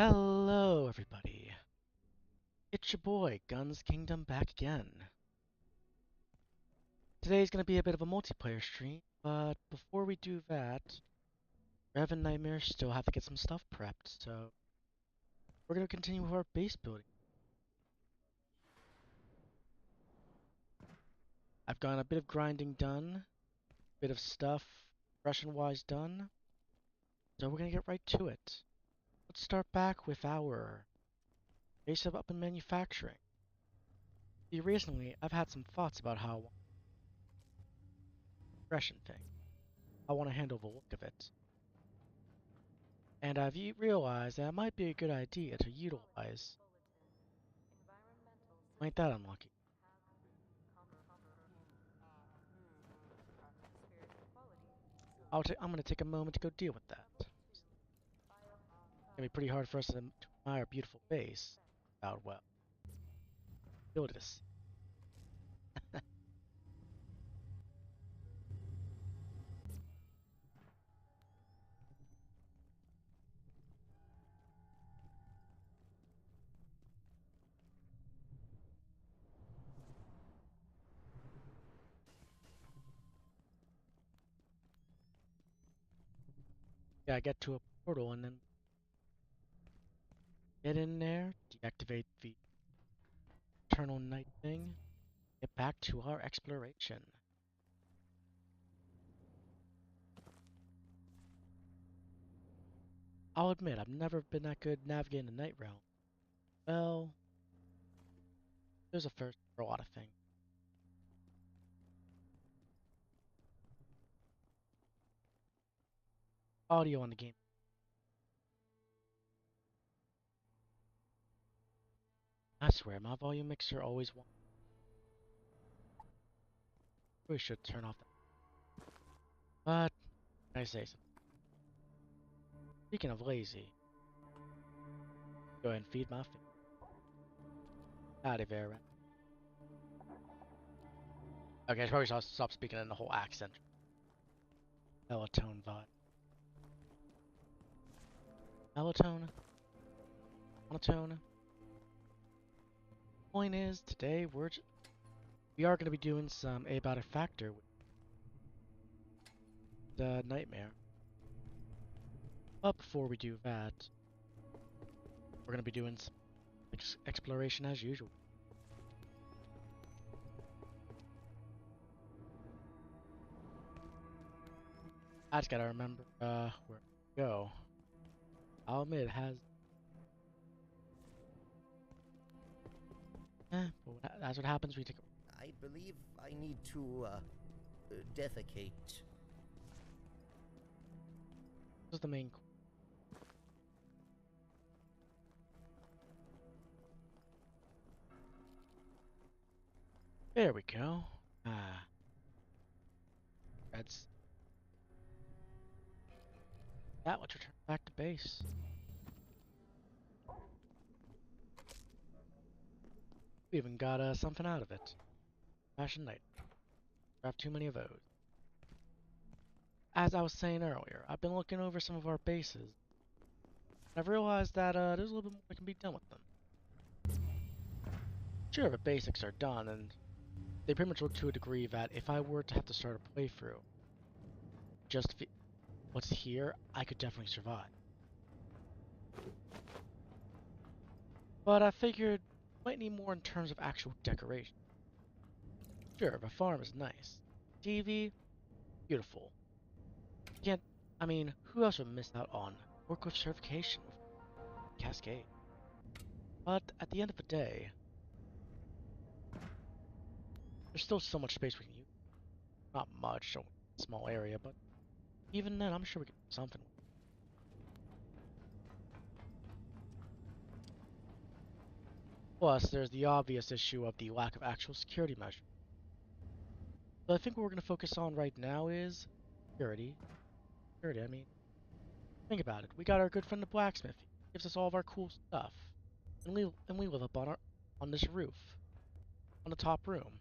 Hello, everybody. It's your boy, Guns Kingdom, back again. Today's gonna be a bit of a multiplayer stream, but before we do that, Rev and Nightmare still have to get some stuff prepped, so we're gonna continue with our base building. I've gotten a bit of grinding done, a bit of stuff Russian-wise done, so we're gonna get right to it. Let's start back with our base of up in manufacturing. See, recently, I've had some thoughts about how I want the progression thing. I want to handle the look of it. And I've realized that it might be a good idea to utilize. Ain't that unlucky? I'm gonna take a moment to go deal with that. It's gonna be pretty hard for us to admire our beautiful base without, well, build this. Yeah, I get to a portal and then get in there, deactivate the eternal night thing, get back to our exploration. I'll admit, I've never been that good navigating the night realm. Well, there's a first for a lot of things. Audio on the game. I swear, my volume mixer always wants. We should turn off that. But, I say so. Speaking of lazy, go ahead and feed my fish. Howdy there, rat. Okay, I probably should stop speaking in the whole accent. Melatonin vibe. Melatonin? Monotone? Point is, today we are going to be doing some Abiotic Factor with the Nightmare. But before we do that, we're going to be doing some exploration as usual. I just gotta remember where to go. I'll admit it has. But that's what happens when you take a. I believe I need to, defecate. This is the main. There we go. Ah. That's. That let's return back to base. We even got something out of it. Fashion Night. Have too many of those. As I was saying earlier, I've been looking over some of our bases. I've realized that there's a little bit more that can be done with them. Sure, the basics are done, and they pretty much look to a degree that if I were to have to start a playthrough, just what's here, I could definitely survive. But I figured might need more in terms of actual decoration. Sure, the farm is nice. TV, beautiful. Can't, I mean, who else would miss out on forklift certification with Cascade? But at the end of the day, there's still so much space we can use. Not much, a small area, but even then, I'm sure we can do something. Plus, there's the obvious issue of the lack of actual security measures. So I think what we're going to focus on right now is security. Security, I mean, think about it. We got our good friend the blacksmith. He gives us all of our cool stuff. And we live up on this roof. On the top room.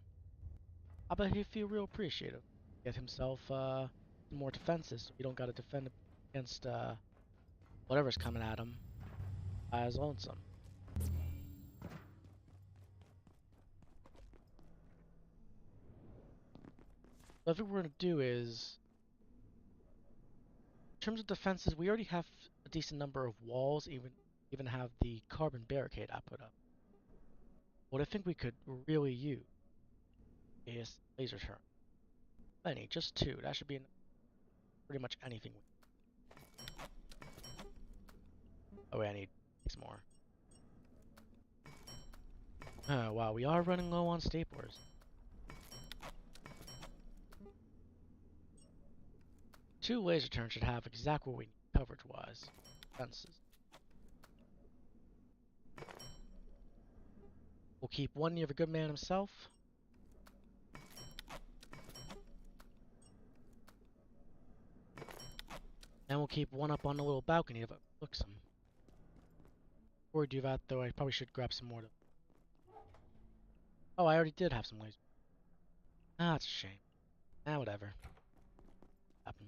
I bet he'd feel real appreciative. Get himself some more defenses so he don't gotta defend against whatever's coming at him. as lonesome. So I think what we're gonna do is, in terms of defenses, we already have a decent number of walls, even have the carbon barricade I put up. What I think we could really use is laser turret. I need just two. That should be pretty much anything. Oh wait, I need 6 more. Oh wow, we are running low on staplers. 2 laser turrets should have exactly what we need coverage-wise. Fences. We'll keep one near the good man himself. And we'll keep one up on the little balcony if it looks some. Before we do that, though, I probably should grab some more. Oh, I already did have some lasers. Ah, it's a shame. Ah, whatever. Happen.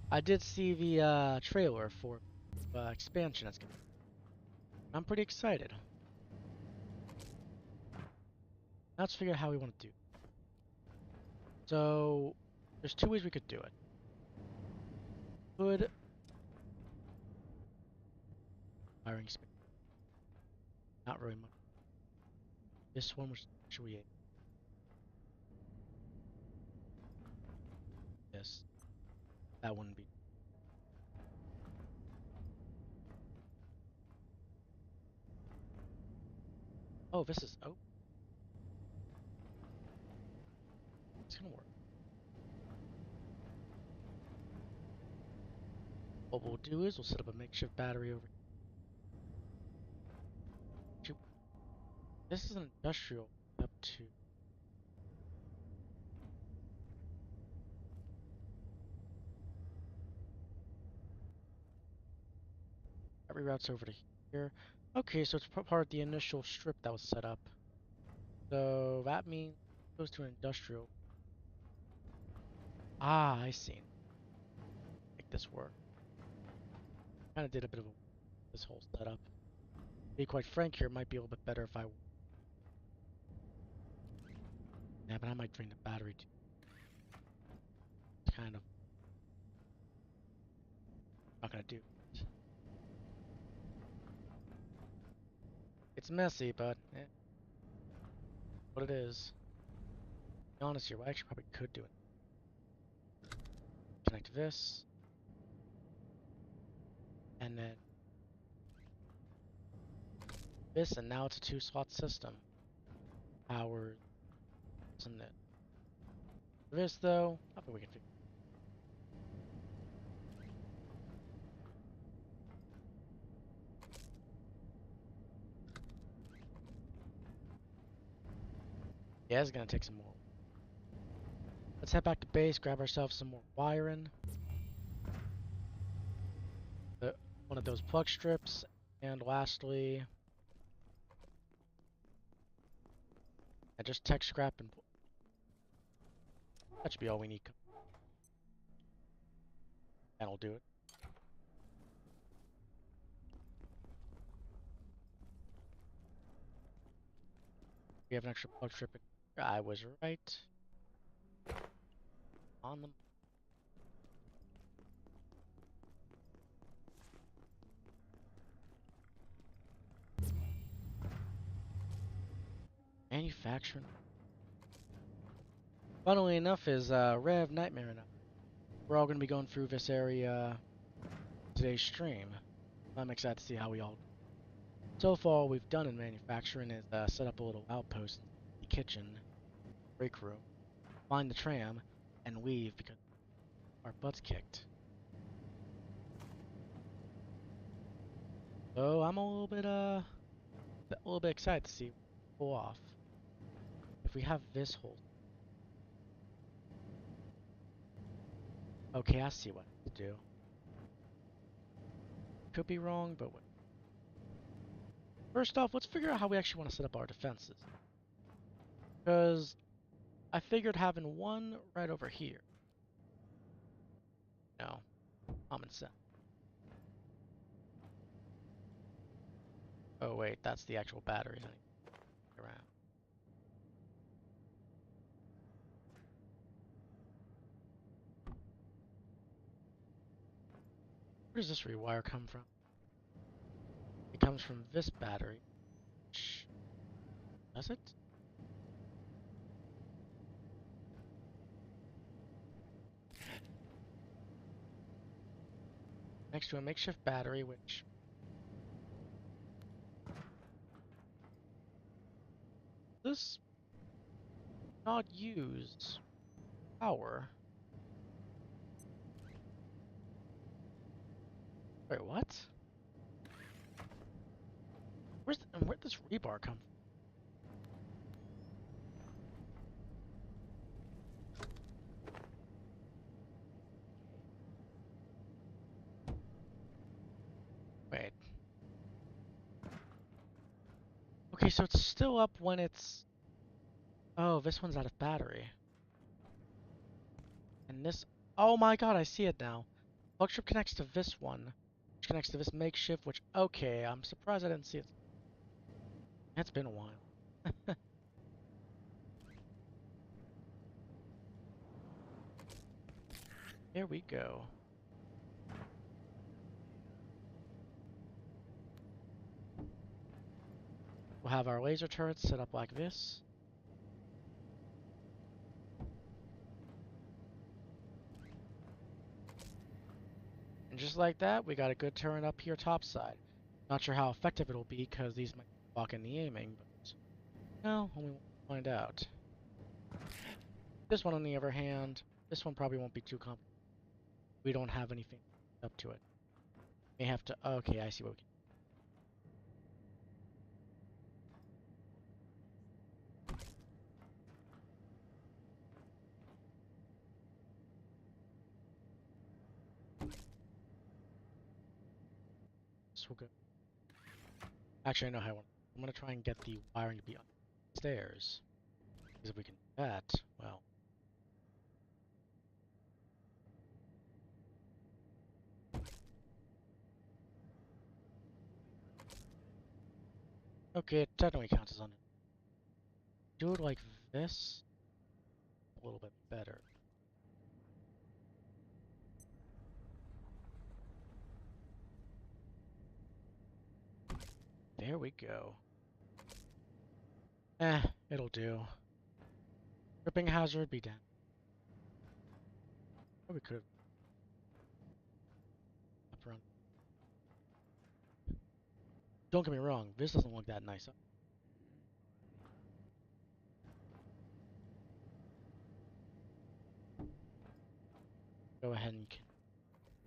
I did see the trailer for expansion that's gonna. I'm pretty excited. Now let's figure out how we want to do. So there's 2 ways we could do it. Could firing space. Not really much. This one was actually this. That wouldn't be. Oh, this is. Oh, it's gonna work. What we'll do is we'll set up a makeshift battery over. This is an industrial up to. That reroutes over to here. Okay, so it's part of the initial strip that was set up. So that means it goes to an industrial. Ah, I see. Make this work. Kind of did a bit of this whole setup. To be quite frank here, it might be a little bit better if I. Yeah, but I might drain the battery too. It's kind of not gonna do. It's messy, but what it is. To be honest here, I actually probably could do it. Connect this, and then this, and now it's a 2-slot system. Power, and this. For this though, I think we can figure. Yeah, it's gonna take some more. Let's head back to base, grab ourselves some more wiring. One of those plug strips, and lastly, I just tech scrap and that should be all we need. That'll do it. We have an extra plug strip. I was right on them. Manufacturing. Funnily enough, is Rev Nightmare enough. We're all going to be going through this area today's stream. I'm excited to see how we all. So far, all we've done in manufacturing is set up a little outpost in the kitchen, break room, find the tram, and leave because our butts kicked. So I'm a little bit excited to see what pull off. If we have this whole. Okay, I see what to do. Could be wrong, but what? First off, let's figure out how we actually want to set up our defenses. Because I figured having one right over here. No, common sense. Oh wait, that's the actual batteries I need to get around. Where does this rewire come from? It comes from this battery. Does it? Next to a makeshift battery, which this not use power. Wait, what? Where'd this rebar come from? Wait. Okay, so it's still up when it's... Oh, this one's out of battery. And this... Oh my god, I see it now. Plug strip connects to this one, which connects to this makeshift, which... Okay, I'm surprised I didn't see it. It's been a while. Here we go. We'll have our laser turrets set up like this. And just like that, we got a good turret up here topside. Not sure how effective it'll be, because these might block in the aiming, but... No, only we'll find out. This one, on the other hand, this one probably won't be too complicated. We don't have anything up to it. May have to... Okay, I see what we can... This will go... Actually, I know how I want... I'm going to try and get the wiring to be upstairs. Because if we can do that, well... Okay, it technically counts as under. Do it like this. A little bit better. There we go. It'll do. Tripping hazard be down. Oh, we could have up around. Don't get me wrong, this doesn't look that nice. Go ahead and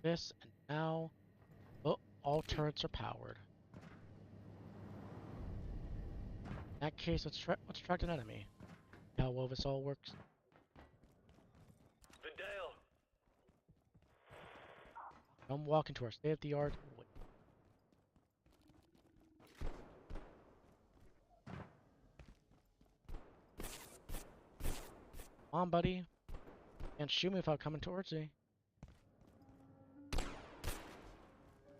this, and now, oh, all turrets are powered. In that case, let's track an enemy. How well this all works. Vidal. Come walk into our state-of-the-art. Come on, buddy. Can't shoot me without coming towards me.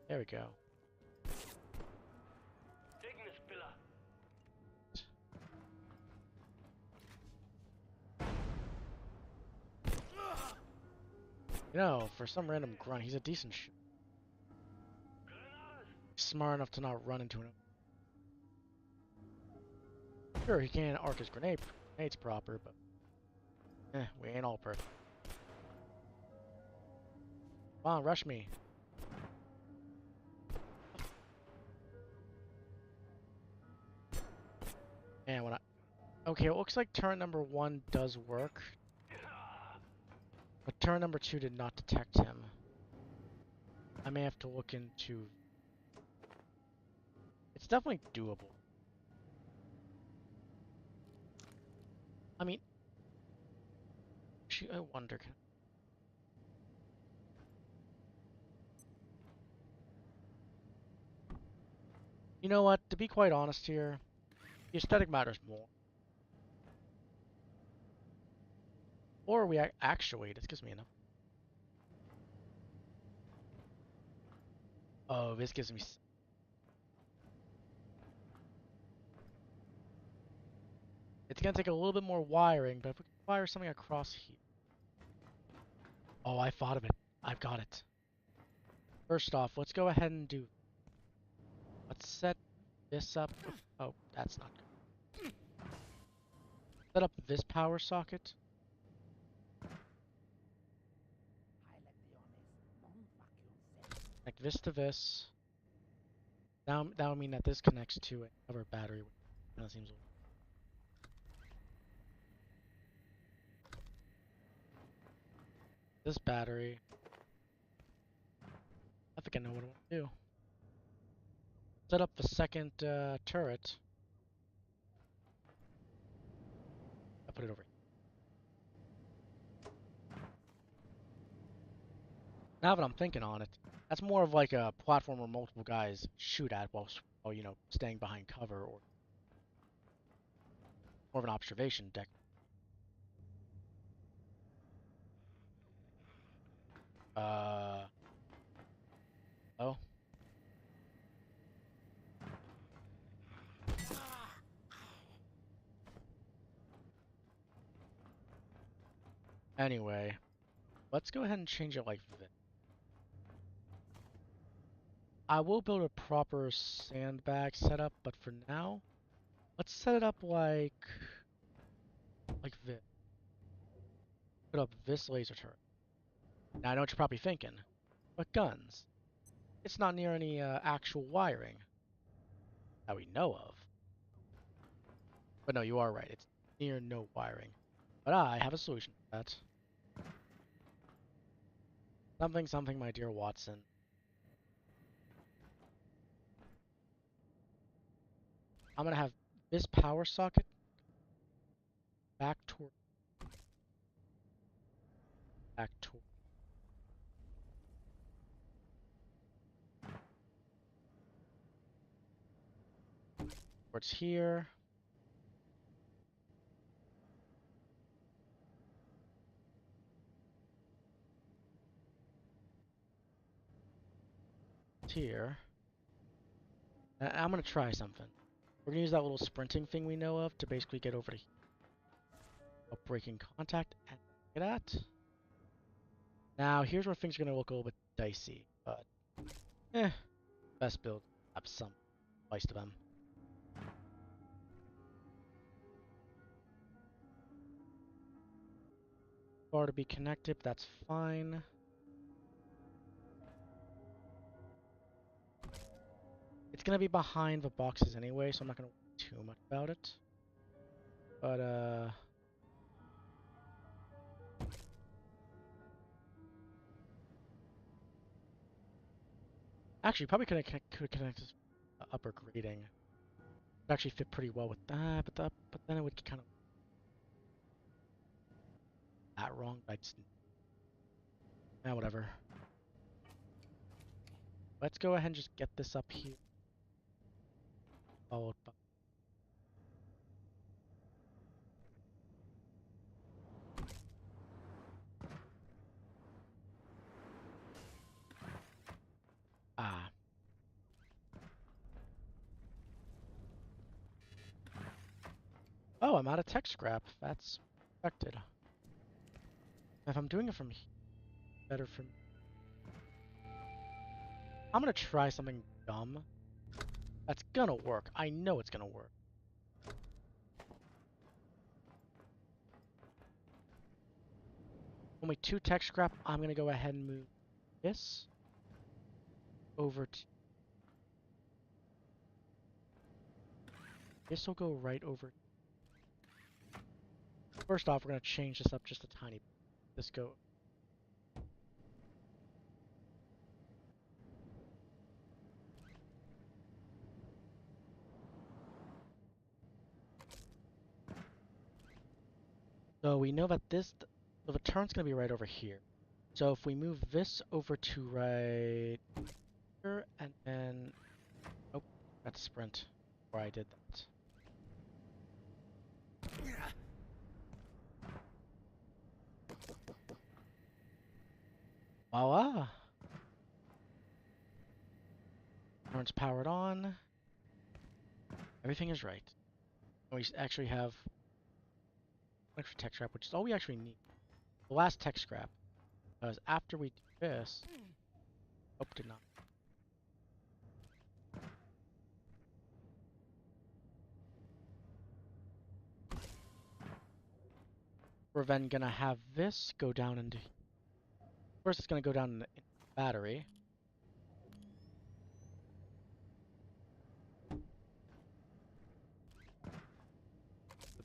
There we go. Taking this pillar. You know, for some random grunt, he's a decent shooter. Smart enough to not run into an... Sure, he can't arc his grenades proper, but... we ain't all perfect. Come on, rush me. And when I... Okay, it looks like turn number 1 does work. But turn number 2 did not detect him. I may have to look into... It's definitely doable. I mean... I wonder... You know what? To be quite honest here, the aesthetic matters more. Or we actuate. This gives me enough. Oh, this gives me. It's gonna take a little bit more wiring, but if we can wire something across here. Oh, I thought of it. I've got it. First off, let's go ahead and do. Let's set this up. Oh, that's not good. Set up this power socket. Connect this to this. Now that would mean that this connects to another battery. That seems. This battery. I think I know what I want to do. Set up the second turret. I'll put it over here. Now that I'm thinking on it, that's more of like a platform where multiple guys shoot at while you know, staying behind cover, or more of an observation deck. Uh, oh. Anyway, let's go ahead and change it like this. I will build a proper sandbag setup, but for now, let's set it up like this. Put up this laser turret. Now I know what you're probably thinking, but guns. It's not near any actual wiring that we know of. But no, you are right. It's near no wiring. But I have a solution for that. Something, something, my dear Watson. I'm gonna have this power socket back toward, back towards here. Here. I'm gonna try something. We're gonna use that little sprinting thing we know of to basically get over to here. Breaking contact, and look at that. Now here's where things are gonna look a little bit dicey, but best build have some slice to them. Bar to be connected, that's fine. It's gonna be behind the boxes anyway, so I'm not gonna worry too much about it. But actually, probably could connect this upper grating. Would actually fit pretty well with that, but then it would kind of that wrong. I just whatever. Let's go ahead and just get this up here. Followed by ah. Oh, I'm out of tech scrap. That's expected. If I'm doing it from here, better for me. I'm gonna try something dumb. That's gonna work. I know it's gonna work. Only 2 tech scrap. I'm gonna go ahead and move this over to. This will go right over. First off, we're gonna change this up just a tiny bit. This go. So we know that so the turn's gonna be right over here. So if we move this over to right here, and then, oh, got to sprint where I did that. Voila! Horns powered on. Everything is right. We actually have extra tech scrap, which is all we actually need. The last tech scrap. Because after we do this... Oh, did not. We're then gonna have this go down into... First it's gonna go down in the battery. The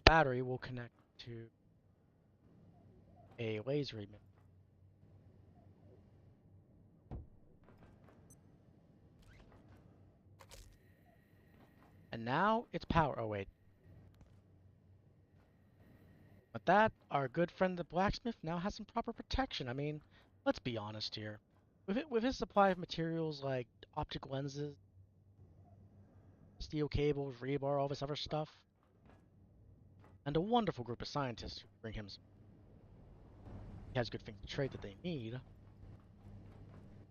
battery will connect to a laser emitter. And now it's power. Oh wait. But that, our good friend the blacksmith now has some proper protection. I mean, let's be honest here. With his supply of materials like optic lenses, steel cables, rebar, all this other stuff, and a wonderful group of scientists who bring him some, he has good things to trade that they need.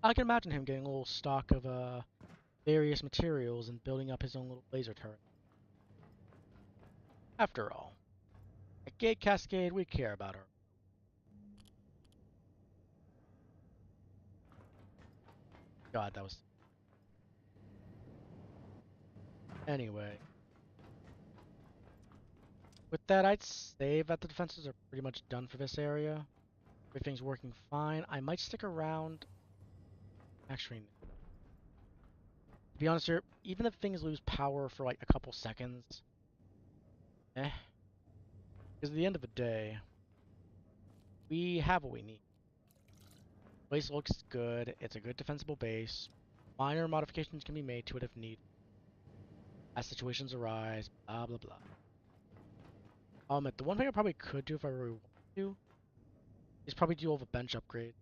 I can imagine him getting a little stock of various materials and building up his own little laser turret. After all, at Gate Cascade, we care about her. God, that was... Anyway. With that, I'd say that the defenses are pretty much done for this area. Everything's working fine. I might stick around. Actually, no. To be honest here, even if things lose power for like a couple seconds, eh. Because at the end of the day, we have what we need. The place looks good. It's a good defensible base. Minor modifications can be made to it if needed. As situations arise, blah blah blah. The one thing I probably could do if I really want to is probably do all the bench upgrade.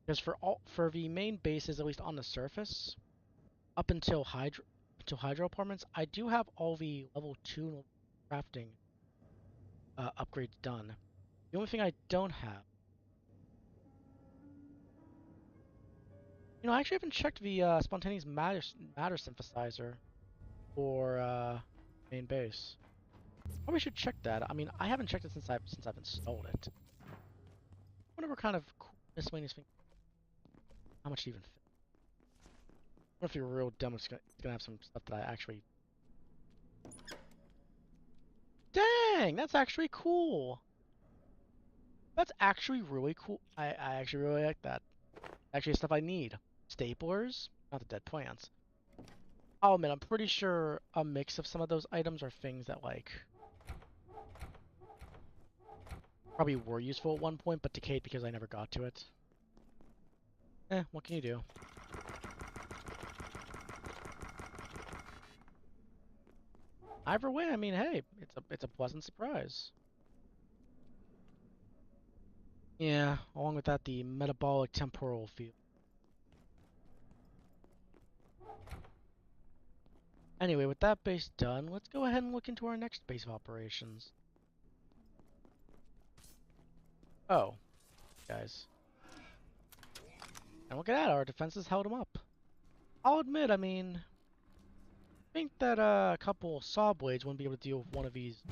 Because for the main bases, at least on the surface, up until hydro apartments, I do have all the level 2 crafting upgrades done. The only thing I don't have, I actually haven't checked the spontaneous matter synthesizer for main base. Probably should check that. I mean, I haven't checked it since I've installed it. Whatever kind of miscellaneous thing, how much it even fit. What if you're real dumb? It's gonna have some stuff that I actually. Dang, that's actually cool. That's actually really cool. I actually really like that. Actually, stuff I need. Staplers, not the dead plants. Oh man, I'm pretty sure a mix of some of those items are things that like probably were useful at one point, but decayed because I never got to it. What can you do? Either way, I mean, hey, it's a pleasant surprise. Yeah, along with that, the metabolic temporal field. Anyway, with that base done, let's go ahead and look into our next base of operations. Oh, guys. And look at that, our defenses held them up. I'll admit, I mean, I think that a couple saw blades wouldn't be able to deal with one of these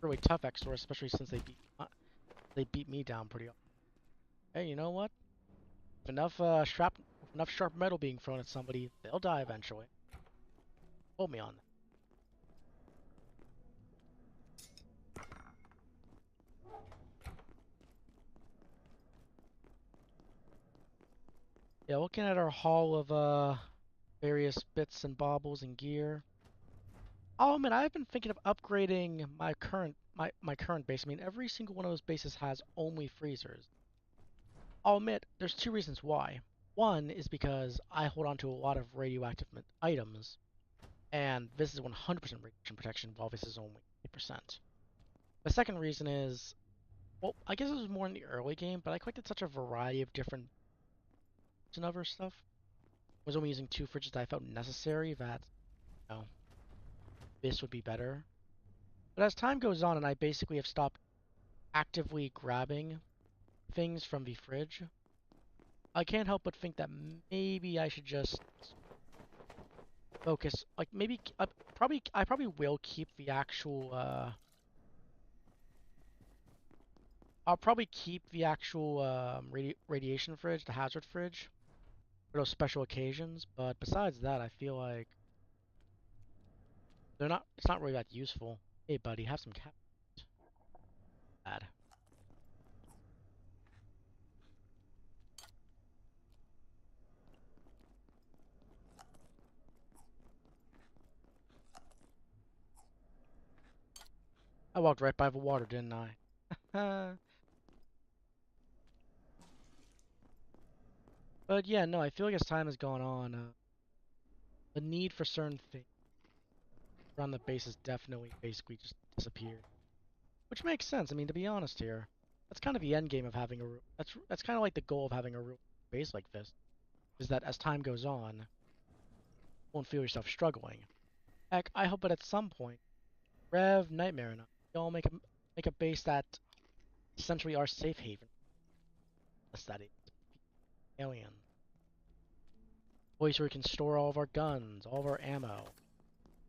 really tough Exors, especially since they beat me down pretty often. Hey, you know what? With enough sharp metal being thrown at somebody, they'll die eventually. Hold me on that. Yeah, looking at our haul of various bits and baubles and gear. I'll admit, I've been thinking of upgrading my current base. I mean, every single one of those bases has only freezers. I'll admit, there's two reasons why. One is because I hold on to a lot of radioactive items, and this is 100% radiation protection, while this is only 8%. The second reason is, well, I guess it was more in the early game, but I collected such a variety of different and other stuff. I was only using two fridges that I felt necessary that, you know, this would be better. But as time goes on and I basically have stopped actively grabbing things from the fridge, I can't help but think that maybe I should just focus, like maybe I probably will keep the actual I'll probably keep the actual radiation fridge, the hazard fridge, for those special occasions. But besides that, I feel like they're not. It's not really that useful. Hey, buddy, have some cat. Bad. I walked right by the water, didn't I? But yeah, no, I feel like as time has gone on, the need for certain things around the base has definitely basically just disappeared. Which makes sense. I mean, to be honest here, that's kind of the end game of having a. That's kind of like the goal of having a real base like this. Is that as time goes on, you won't feel yourself struggling. Heck, I hope that at some point, Rev, Nightmare, and I, we all make a base that essentially our safe haven. Aesthetic, alien, place where we can store all of our guns, all of our ammo.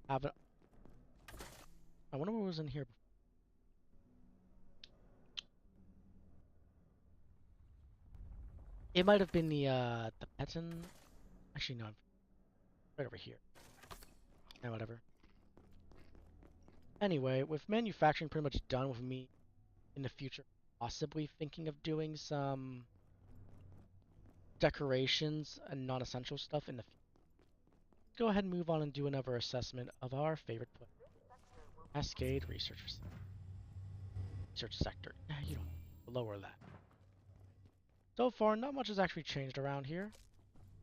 Have it. I wonder what was in here before. It might have been the Petin. Actually, no, right over here. Yeah, whatever. Anyway, with manufacturing pretty much done with me in the future, possibly thinking of doing some decorations and non-essential stuff in the future. Go ahead and move on and do another assessment of our favorite place, Cascade Research Sector. You don't lower that. So far, not much has actually changed around here.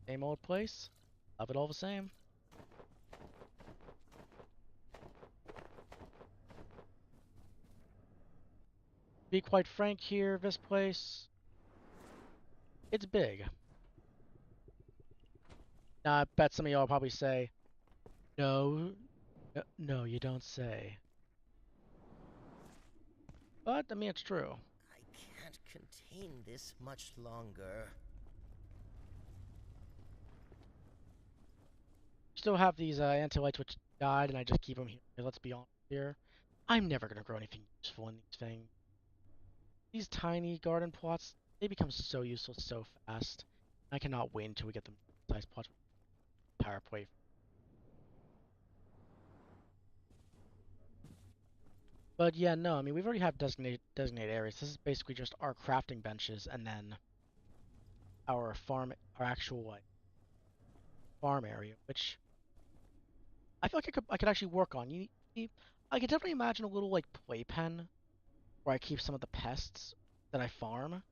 Same old place. Love it all the same. To be quite frank here, this place, it's big. Now, I bet some of y'all will probably say, no, no, you don't say. But, I mean, it's true. I can't contain this much longer. Still have these anti-lights which died, and I just keep them here. Let's be honest here. I'm never going to grow anything useful in these things. These tiny garden plots, they become so useful so fast. I cannot wait until we get them size plots with power play. But yeah, no, I mean, we've already have designated areas. This is basically just our crafting benches and then our actual like farm area, which I feel like I could actually work on. I could definitely imagine a little like playpen where I keep some of the pests that I farm.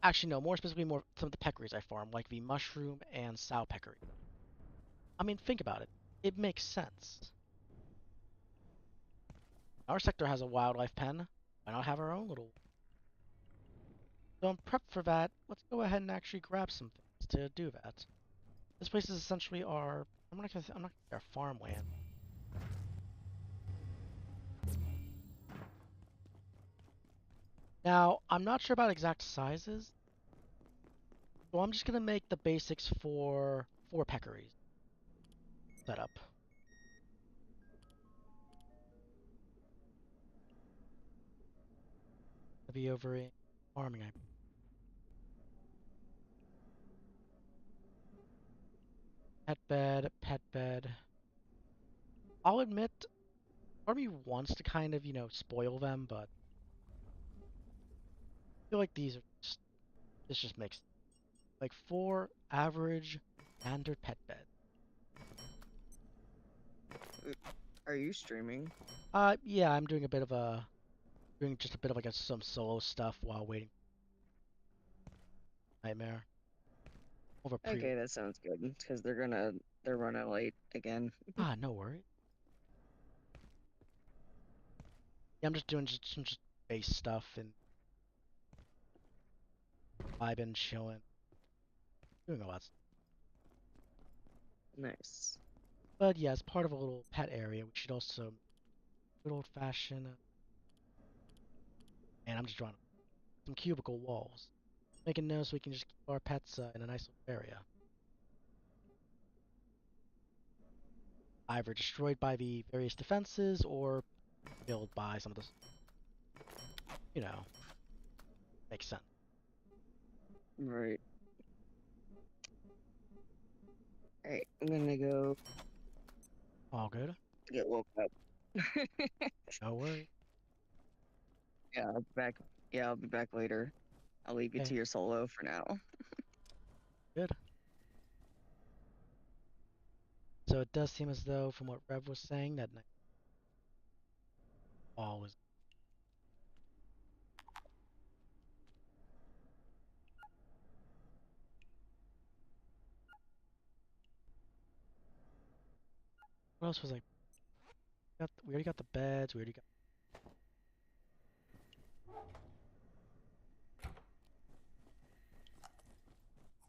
Actually, no, more specifically, more some of the peccaries I farm, like the mushroom and sow peccary. I mean, think about it. It makes sense. Our sector has a wildlife pen. Why not have our own little? So I'm prepped for that. Let's go ahead and actually grab some things to do that. This place is essentially our. I'm not gonna say our farmland. Now, I'm not sure about exact sizes, so I'm just gonna make the basics for 4 peccaries set up. To be over in farming. Pet bed, pet bed. I'll admit, part of me wants to kind of, spoil them, but I feel like this just makes like 4 average standard pet bed. Are you streaming? Yeah, I'm doing doing just a bit of like some solo stuff while waiting for Nightmare. Over pre. Okay, that sounds good. Because they're running late again. Ah, no worries. Yeah, I'm just doing some just base stuff and vibing, chilling, doing all that stuff. Nice. But yeah, as part of a little pet area, we should also good old fashioned. And I'm just drawing some cubicle walls. Make a note so we can just keep our pets in a nice little area. Either destroyed by the various defenses or killed by some of the, you know, makes sense. Right. Alright, I'm gonna go All good. get woke up. No worries. Yeah, I'll be back. Yeah, I'll be back later. I'll leave you Okay, to your solo for now. good. So it does seem as though, from what Rev was saying, that Nightfall was. What else was I? We already got the beds. We already got.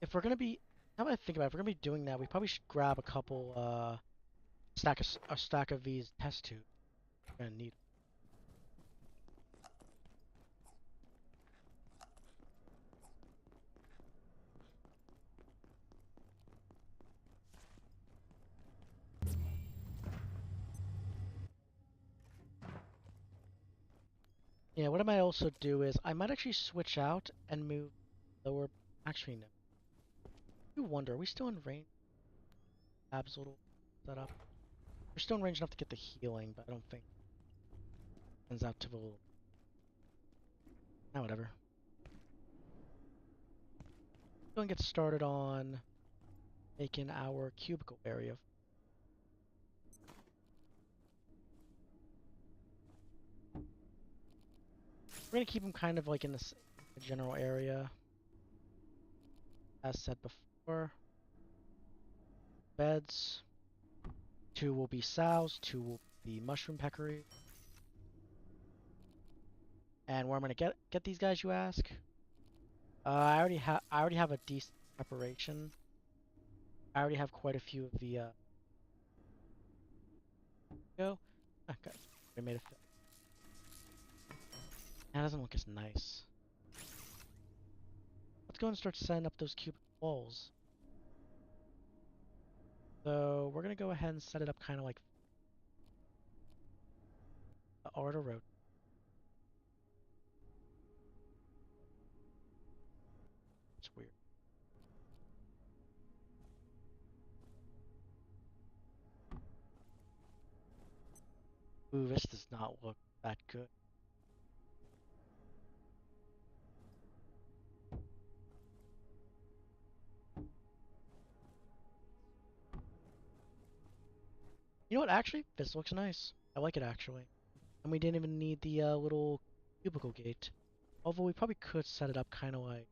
If we're gonna be, how about I think about it? If we're gonna be doing that, we probably should grab a couple, a stack of these test tubes. We're gonna need. Yeah, what I might also do is I might actually switch out and move lower. Actually, no. I wonder, are we still in range? Labs little setup. We're still in range enough to get the healing, but I don't think it ends out to the. Nah, whatever. Go and get started on making our cubicle area. We're gonna keep them kind of like in this general area, as said before. Beds. 2 will be sows, 2 will be mushroom peccary. And where I'm gonna get these guys, you ask? I already have a decent preparation. I already have quite a few of the go. Okay, I made a fit. That doesn't look as nice. Let's go and start setting up those cubic walls. So we're gonna go ahead and set it up kind of like the art of road. It's weird. Ooh, this does not look that good. You know what? Actually, this looks nice. I like it actually. And we didn't even need the little cubicle gate. Although we probably could set it up kind of like.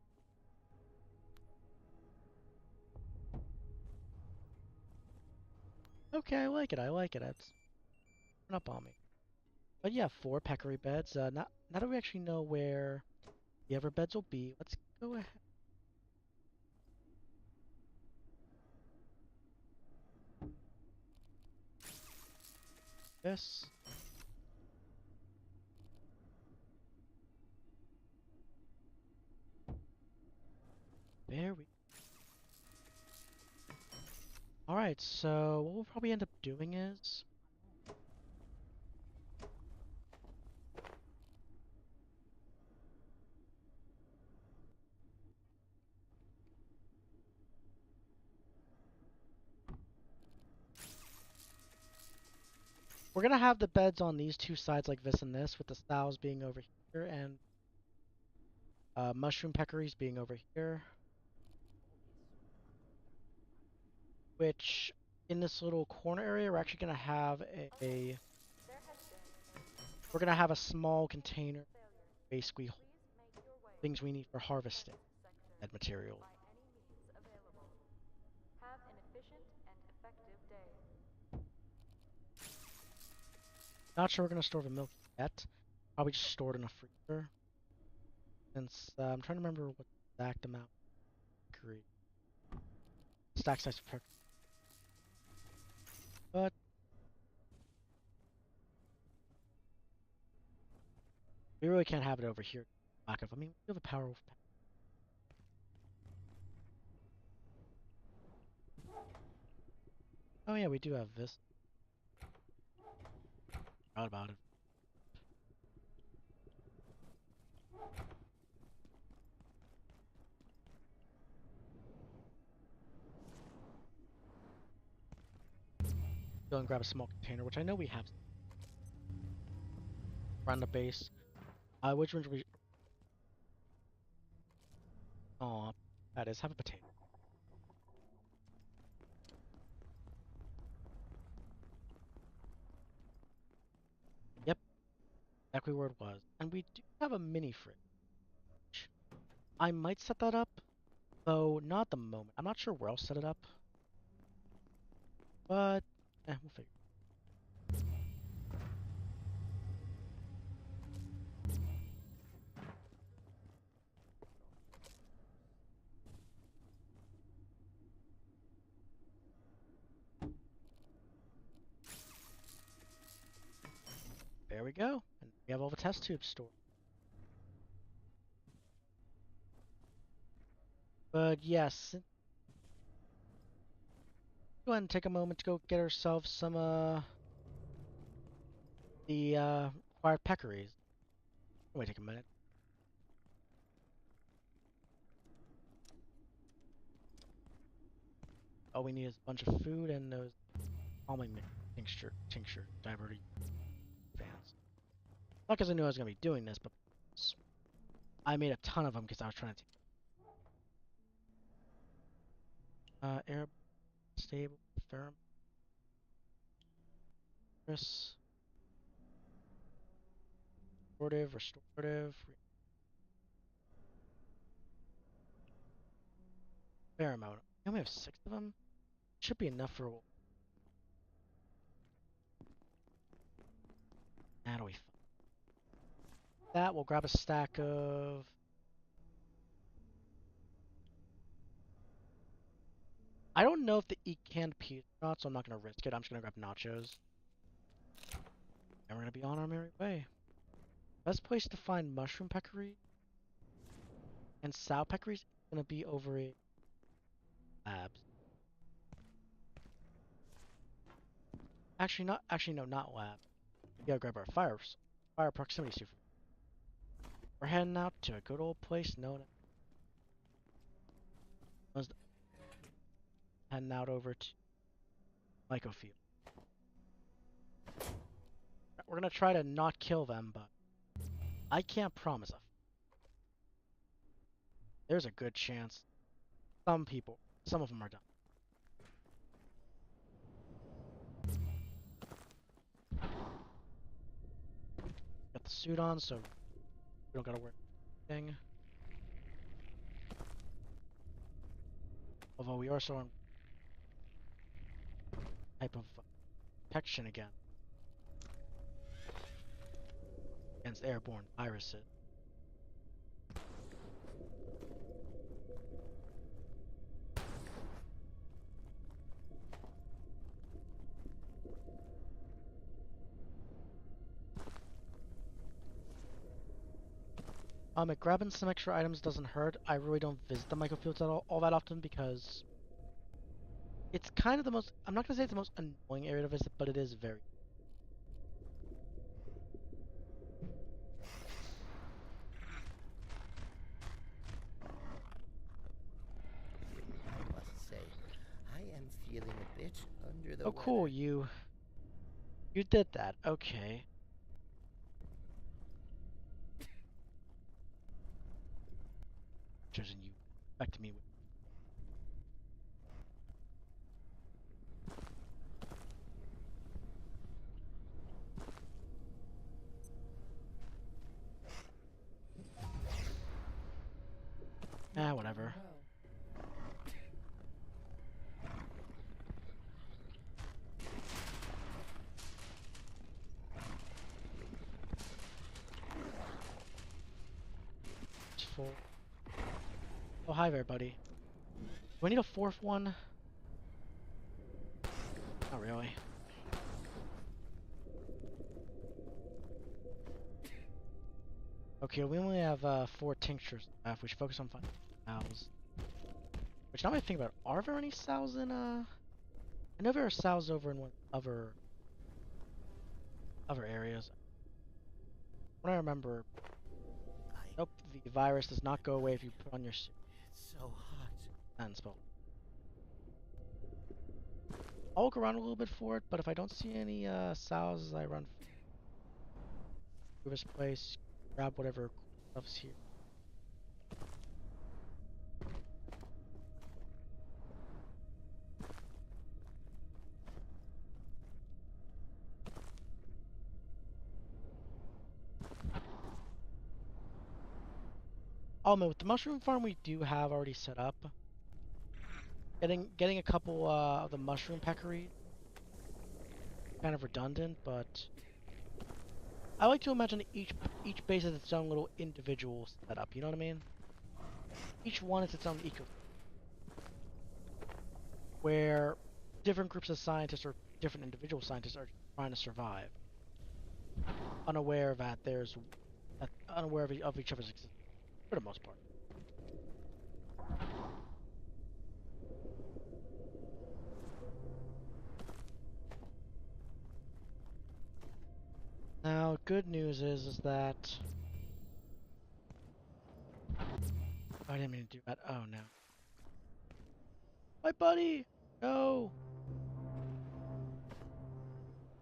Okay, I like it. I like it. It's up on me. But yeah, 4 peccary beds. Now that we actually know where the other beds will be, let's go ahead. This. There we. All right. So what we'll probably end up doing is we're gonna have the beds on these 2 sides like this and this, with the sows being over here and mushroom peccaries being over here. Which in this little corner area, we're actually gonna have we're gonna have a small container, basically things we need for harvesting that material. Not sure we're gonna store the milk yet. Probably just store it in a freezer. Since I'm trying to remember what the exact amount. Agree. Stack size per. But we really can't have it over here. Lack of. I mean, we have the power of. Oh yeah, we do have this. Forgot about it. Go and grab a small container, which I know we have around the base. Which one should we? Oh, that is have a potato. Yep, exactly where it was. And we do have a mini fridge. I might set that up, though not at the moment. I'm not sure where I'll set it up, but we'll figure. There we go. And we have all the test tubes stored. But yes, go ahead and take a moment to go get ourselves some the required peccaries. Wait, take a minute. All we need is a bunch of food and those calming tincture, diverting fans. Not because I knew I was gonna be doing this, but I made a ton of them because I was trying to. Air stable, therm, restorative, pheromone. We only have 6 of them. Should be enough for. How do we? That we'll grab a stack of. I don't know if the eat canned peas or not, so I'm not gonna risk it. I'm just gonna grab nachos, and we're gonna be on our merry way. Best place to find mushroom peccary and sow peccaries is gonna be over at labs. Actually, not. Actually, no, not lab. We gotta grab our fire proximity suit. We're heading out to a good old place known as heading out over to Mycofield. We're gonna try to not kill them, but I can't promise it. There's a good chance some of them are done. Got the suit on, so we don't gotta wear anything. Although we are also on type of protection against airborne viruses. Grabbing some extra items doesn't hurt. I really don't visit the microfields all that often because it's kind of the most. I'm not gonna say it's the most annoying area to visit, but it is very. I must say, I am feeling a bit under the Oh, cool! weather. You did that. Okay. Chosen you back to me with. Whatever. It's full. Oh, hi there, buddy. Do I need a 4th one? Not really. Okay, we only have 4 tinctures left. We should focus on finding sows. Which now I think about, are there any sows in I know there are sows over in one other areas. When I remember, I. nope, the virus does not go away if you put on your suit. It's so hot. And spell. I'll look around a little bit for it, but if I don't see any sows as I run through this place, grab whatever stuff's here. Oh no, with the mushroom farm we do have already set up. Getting a couple of the mushroom peccaries kind of redundant, but I like to imagine each base has its own little individual setup. You know what I mean? Each one is its own eco, where different groups of scientists or different individual scientists are trying to survive, unaware that unaware of each other's existence for the most part. Now, good news is that I didn't mean to do that. Oh no, my buddy, no,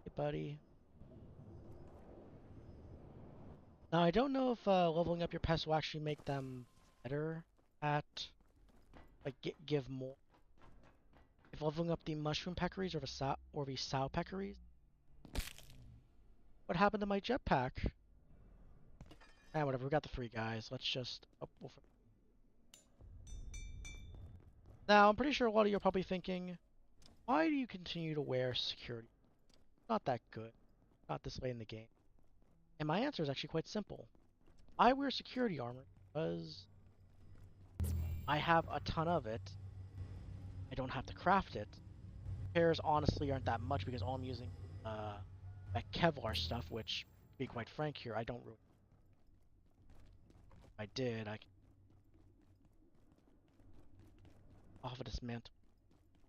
hey buddy. Now I don't know if leveling up your pests will actually make them better at like give more. If leveling up the mushroom peccaries or the sow peccaries. What happened to my jetpack? Ah, whatever. We got the three guys. Let's just. Oh, now I'm pretty sure a lot of you are probably thinking, why do you continue to wear security? Not that good. Not this late in the game. And my answer is actually quite simple. I wear security armor because I have a ton of it. I don't have to craft it. Repairs honestly aren't that much because all I'm using that Kevlar stuff, which, to be quite frank here, I don't really. If I did, I could offer dismantle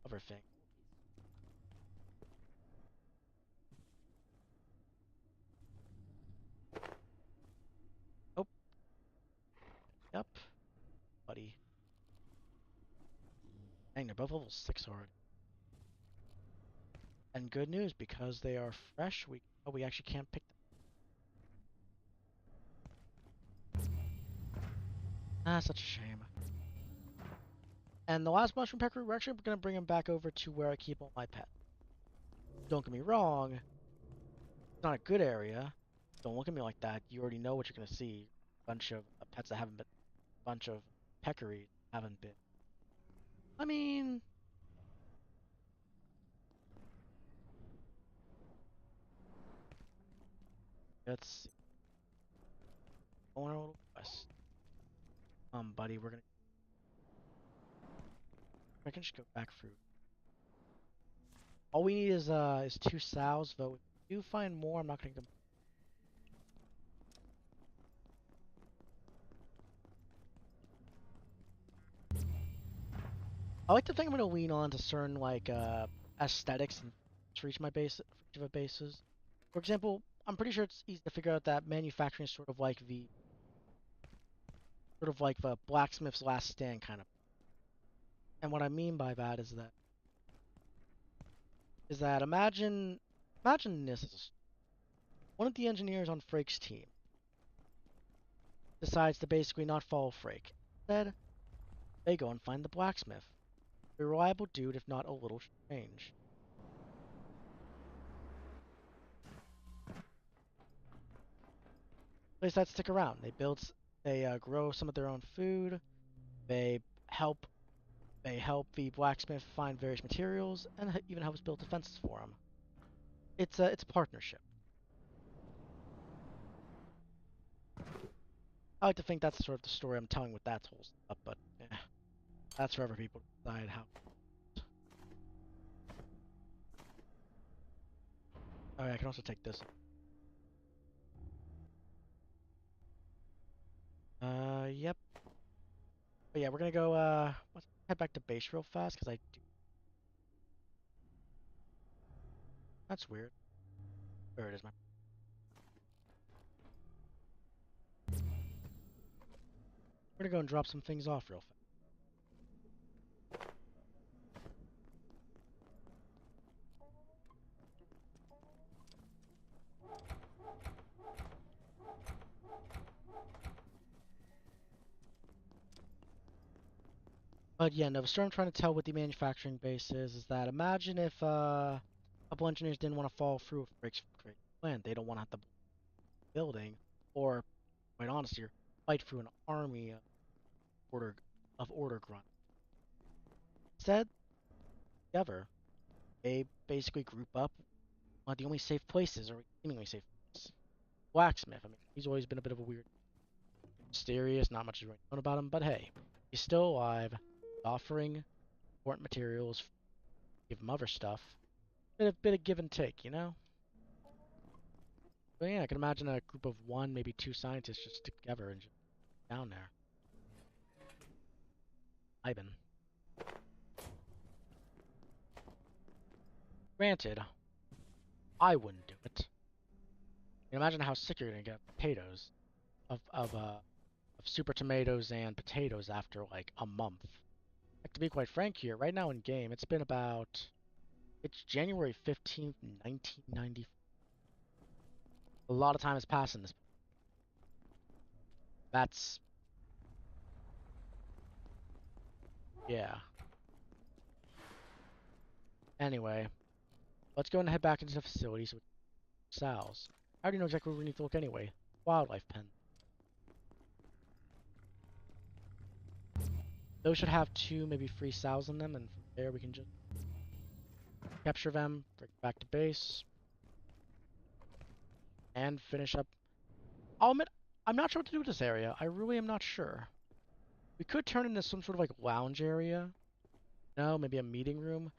everything. Oh, yep, buddy. Dang, they're both level 6 already. And good news, because they are fresh, we actually can't pick them. Ah, such a shame. And the last mushroom pecker, we're actually going to bring him back over to where I keep all my pets. Don't get me wrong, it's not a good area. Don't look at me like that. You already know what you're going to see. A bunch of pets that haven't been, a bunch of peccaries haven't been. I mean, let's see. Going a little west. Buddy, I can just go back through. All we need is 2 sows, though. If we do find more, I'm not gonna go. I like to think I'm gonna lean on to certain like aesthetics and to reach my base for each of the bases. For example, I'm pretty sure it's easy to figure out that manufacturing is sort of like the blacksmith's last stand kind of. And what I mean by that is that imagine this as one of the engineers on Frake's team decides to basically not follow Frake. Instead, they go and find the blacksmith. A reliable dude, if not a little strange. Place that stick around. They grow some of their own food. They help, they help the blacksmith find various materials and even helps build defenses for him. It's a partnership. I like to think that's sort of the story I'm telling with that whole stuff, but that's for other people to decide how. Oh yeah, I can also take this. Yep. But yeah, we're gonna go. Let's head back to base real fast because I do. That's weird. There it is, my. We're gonna go and drop some things off real fast. But yeah, no, the story I'm trying to tell with the manufacturing base is that imagine if a couple engineers didn't want to follow through with Rick's plan. They don't want to have to build a building, or quite honestly, fight through an army order order grunt. Instead, together, they basically group up on the only safe places, or seemingly safe places. Blacksmith. I mean, he's always been a bit of a weird, mysterious. Not much is really known about him, but hey, he's still alive, offering important materials, give him other stuff. Bit of give and take, you know? But yeah, I can imagine a group of one, maybe two scientists just stick together and just down there. Ivan. Granted, I wouldn't do it. You can imagine how sick you're gonna get of potatoes, of super tomatoes and potatoes after like a month. Like, to be quite frank here, right now in game, it's January 15th, 1990. A lot of time has passed in this. That's, yeah. Anyway, let's go and head back into the facility so Sal's. I already know exactly where we need to look anyway. Wildlife pen. Those should have two, maybe three sows in them, and from there we can just capture them, bring back to base, and finish up. I'll admit, I'm not sure what to do with this area. I really am not sure. We could turn it into some sort of like lounge area. No, maybe a meeting room.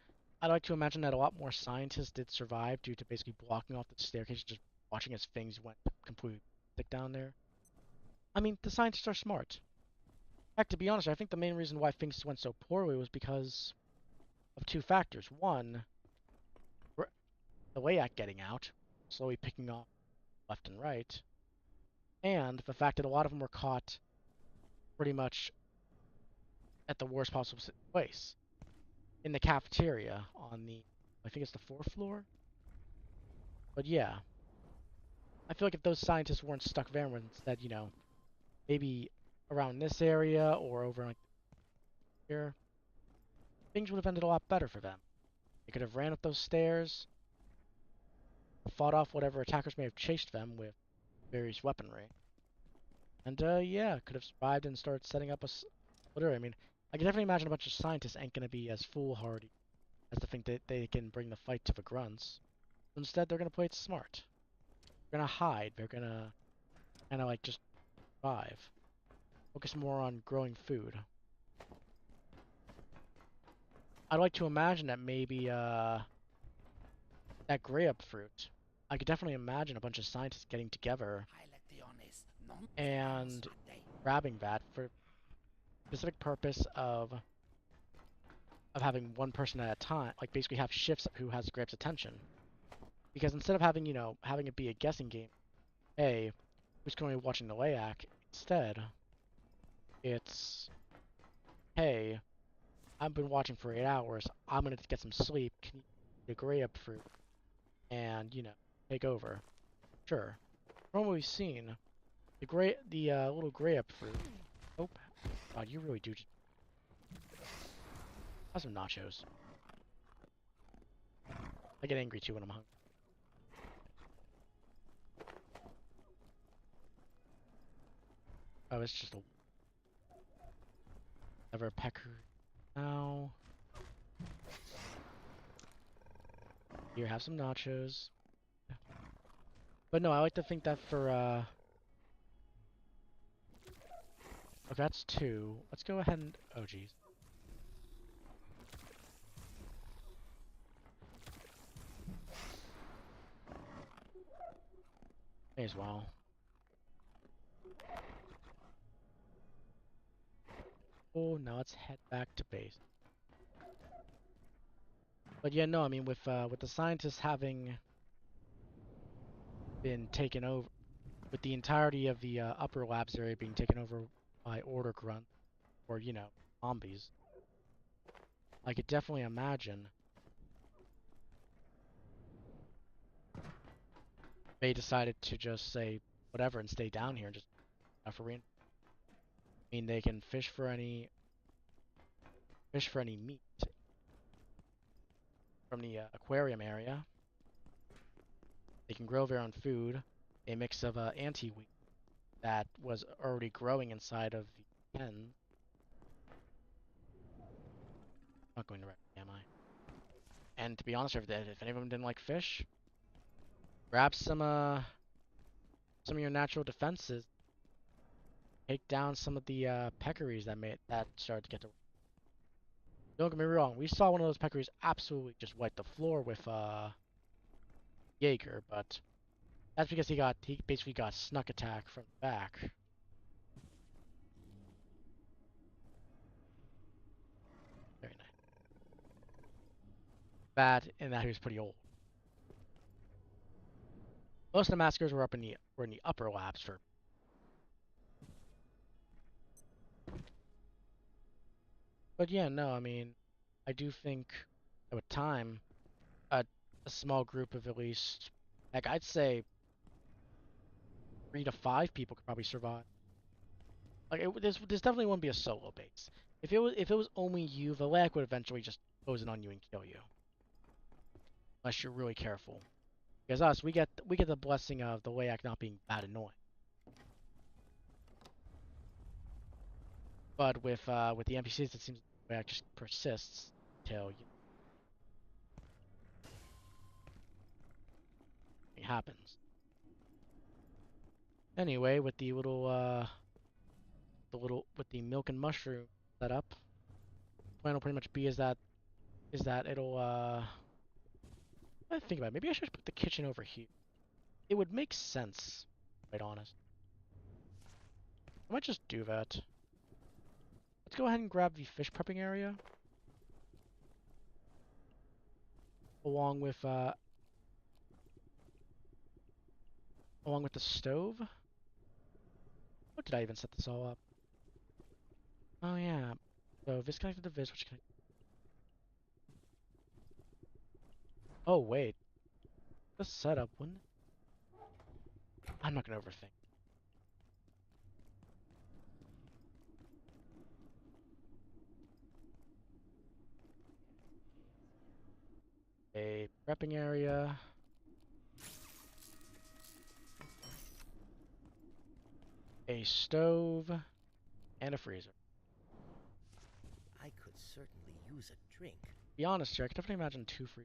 I'd like to imagine that a lot more scientists did survive due to basically blocking off the staircase, just watching as things went completely thick down there. I mean, the scientists are smart. Heck, to be honest, I think the main reason why things went so poorly was because of two factors. One, the way at getting out, slowly picking off left and right, and the fact that a lot of them were caught pretty much at the worst possible place in the cafeteria on the, I think it's the fourth floor. But yeah, I feel like if those scientists weren't stuck there and instead, maybe around this area or over like here, things would have ended a lot better for them. They could have ran up those stairs, fought off whatever attackers may have chased them with various weaponry. And yeah, could have survived and started setting up whatever. I mean, I can definitely imagine a bunch of scientists ain't gonna be as foolhardy as to think that they can bring the fight to the grunts. Instead, they're gonna play it smart. They're gonna hide. They're gonna kind of like just survive. Focus more on growing food. I'd like to imagine that maybe that grape fruit. I could definitely imagine a bunch of scientists getting together and grabbing that for specific purpose of having one person at a time, like basically have shifts of who has Grape's attention. Because instead of having, having it be a guessing game, hey, who's going to be watching the layout? Instead, it's, hey, I've been watching for 8 hours. I'm gonna get some sleep. Can you the grapefruit and take over? Sure. From what we've seen, the little grapefruit. Oh, God, you really do. Have some nachos. I get angry too when I'm hungry. Oh, it's just a never pecker. Now, here, have some nachos. But no, I like to think that for okay, that's two. Let's go ahead and oh geez. May as well. Oh, now let's head back to base. But yeah, no, I mean with the scientists having been taken over, with the entirety of the upper labs area being taken over by order grunt or zombies, I could definitely imagine they decided to just say whatever and stay down here and just for rain. I mean, they can fish for any meat from the aquarium area. They can grow their own food, a mix of anti-wheat that was already growing inside of the pen. Not going to wreck, am I? And to be honest, if any of them didn't like fish, grab some of your natural defenses. Take down some of the peccaries that started to get to. Don't get me wrong, we saw one of those peccaries absolutely just wipe the floor with Jaeger, but that's because he basically got snuck attack from the back. Very nice. Bad in that he was pretty old. Most of the massacres were in the upper labs for. But yeah, no, I mean, I do think that with time, a a small group of at least, like I'd say 3 to 5 people could probably survive. Like this definitely wouldn't be a solo base. If it was only you, the lag would eventually just close in on you and kill you, unless you're really careful. Because us, we get the blessing of the Layak not being bad annoying. But with the NPCs, it seems the Layak just persists until it happens. Anyway, with the milk and mushroom setup, plan will pretty much be is that it'll I think about it. Maybe I should put the kitchen over here. It would make sense, quite honest. I might just do that. Let's go ahead and grab the fish prepping area, along with uh, along with the stove. What did I even set this all up? Oh yeah. So this connected to this, which connected. Oh wait, the setup wouldn't. I'm not gonna overthink. A prepping area, a stove, and a freezer. I could certainly use a drink. Be honest here, I could definitely imagine two free.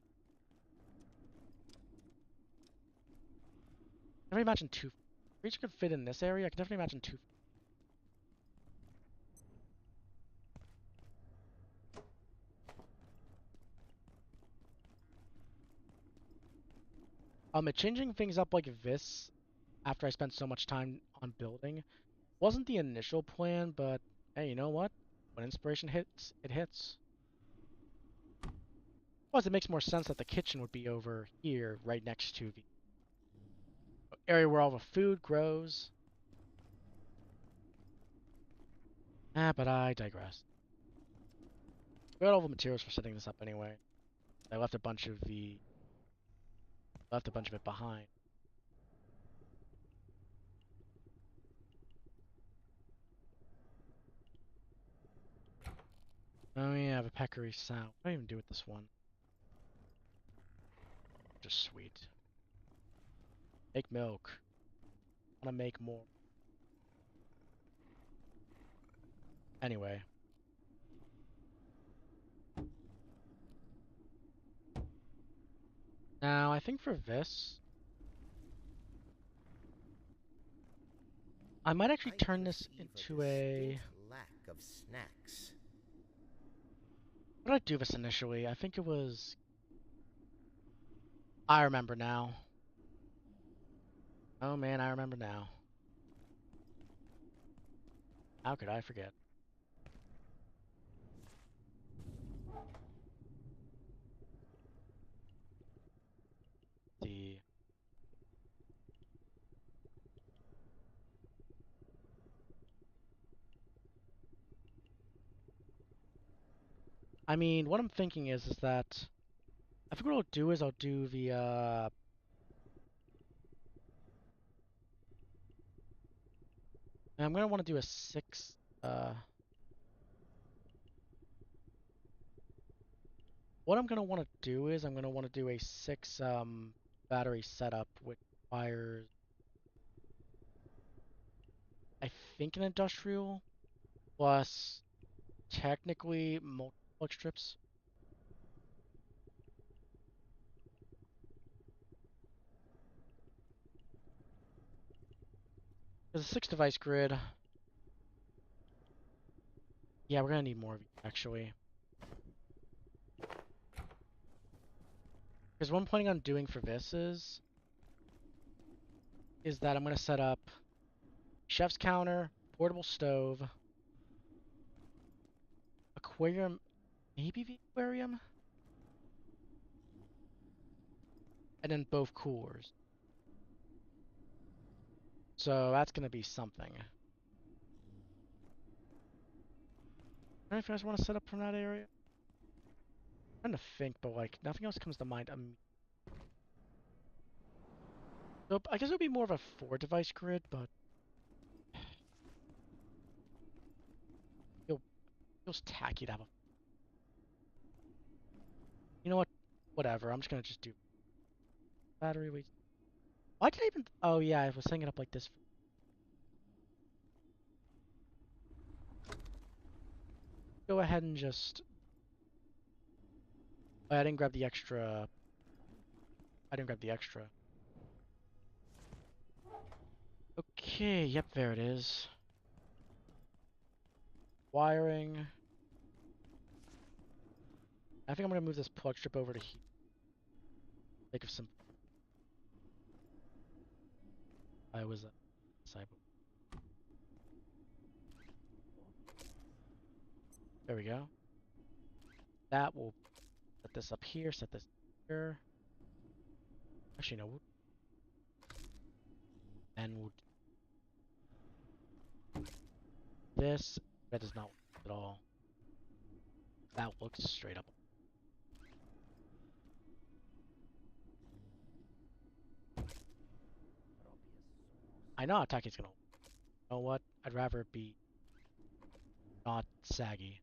Definitely imagine two. Freezer could fit in this area. I could definitely imagine two. Changing things up like this after I spent so much time on building wasn't the initial plan, but hey, you know what? When inspiration hits, it hits. Plus, it makes more sense that the kitchen would be over here, right next to the area where all the food grows. But I digress. We got all the materials for setting this up anyway. I left a bunch of it behind. Oh yeah, the peccary sound. What do I even do with this one? Just sweet. Make milk. I wanna make more. Anyway. Now, I think for this, I might actually I turn this perceive a into a... distinct lack of snacks. What did I do this initially? I think it was... I remember now. Oh man, I remember now. How could I forget? I mean, what I'm thinking is that I think what I'll do is I'll do the I'm gonna want to do a 6 uh what I'm gonna want to do is I'm gonna want to do a 6 battery setup which requires I think an industrial plus technically multiple strips. There's a 6 device grid. Yeah, we're gonna need more of you actually. Because what I'm planning on doing for this is that I'm gonna set up chef's counter, portable stove, aquarium, maybe the aquarium, and then both coolers. So that's gonna be something. Anything else I want to set up from that area? I'm trying to think, but like nothing else comes to mind. So I guess it would be more of a 4 device grid, but it feels tacky to have a. You know what? Whatever. I'm just gonna just do battery weight. Why did I even? Oh yeah, I was setting it up like this. Go ahead and just. Oh, I didn't grab the extra. I didn't grab the extra. Okay. Yep. There it is. Wiring. I think I'm gonna move this plug strip over to here. Think of some. I was a cyber. There we go. That will set this up here. Set this here. Actually, no. And we'll do this. That does not work at all. That looks straight up. I know attacking's gonna. You know what? I'd rather it be not saggy.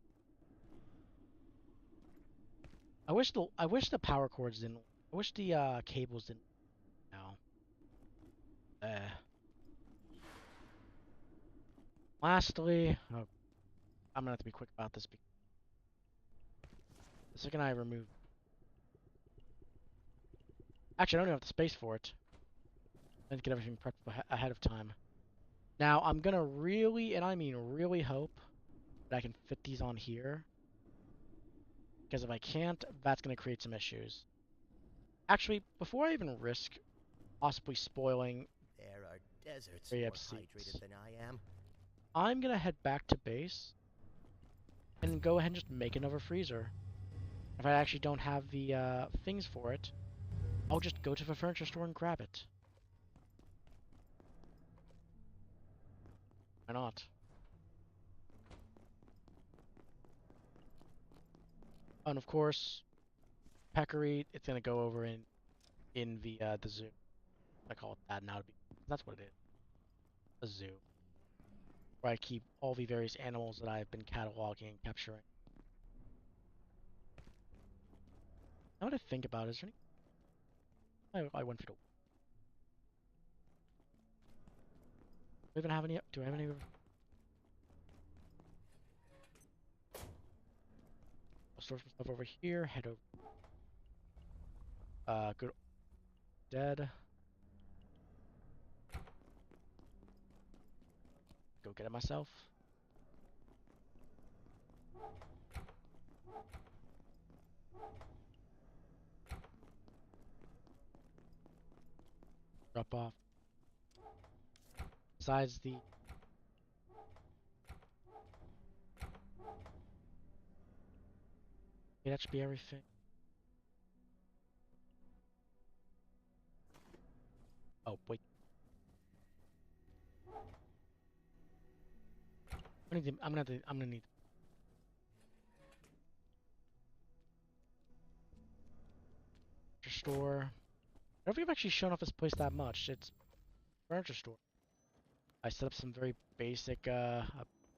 I wish the power cords didn't. I wish the cables didn't. No. Uh. Lastly, oh, I'm gonna have to be quick about this because the second I remove. Actually, I don't even have the space for it. I need to get everything prepped ahead of time. Now I'm gonna really, and I mean really, hope that I can fit these on here. Because if I can't, that's gonna create some issues. Actually, before I even risk possibly spoiling There are deserts area more of seats, hydrated than I am. I'm gonna head back to base and go ahead and just make another freezer. If I actually don't have the things for it, I'll just go to the furniture store and grab it. Why not? And of course, peccary, it's gonna go over in the zoo. I call it that now to be. That's what it is. A zoo. Where I keep all the various animals that I've been cataloging and capturing. Now what I think about is there any I went for the. Do I even have any? Do I have any? I'll store some stuff over here. Head over. Good. Dead. Go get it myself. Drop off. Besides the. Okay, that should be everything. Oh wait. I'm gonna need. store. I don't think I've actually shown off this place that much. It's a furniture store. I set up some very basic, a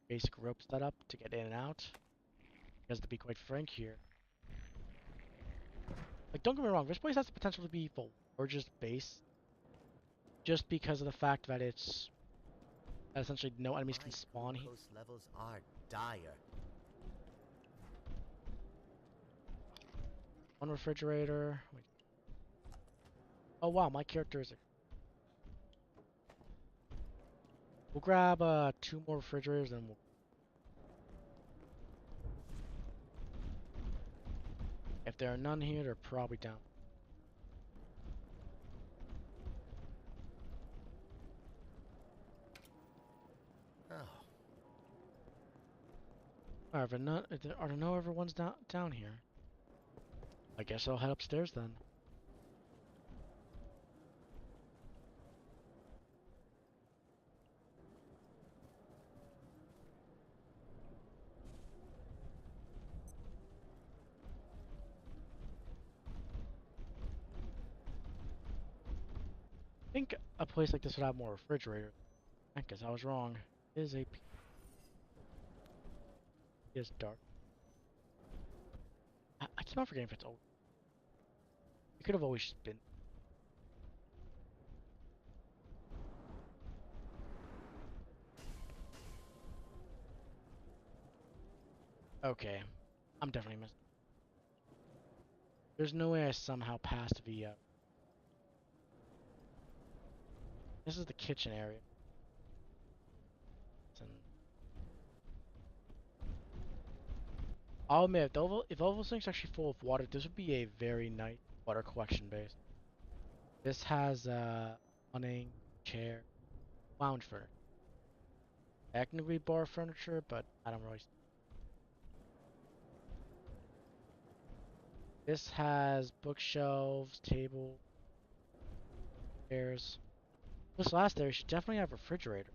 basic rope setup to get in and out. Because to be quite frank here, like don't get me wrong, this place has the potential to be the largest base, just because of the fact that it's essentially no enemies can My spawn here. glucose levels are dire. One refrigerator. Wait. Oh wow, my character is. We'll grab two more refrigerators and we'll. If there are none here, they're probably down. Oh, Are there no other ones down here? I guess I'll head upstairs then. I think a place like this would have more refrigerators. I guess I was wrong. It is it is dark. I keep on forgetting if it's old. It could have always just been. Okay, I'm definitely missing. There's no way I somehow passed the. This is the kitchen area. And I'll admit, if all those things are actually full of water, this would be a very nice water collection base. This has awning, chair, lounge furniture. Technically bar furniture, but I don't really. This has bookshelves, table, chairs. This last area should definitely have refrigerator.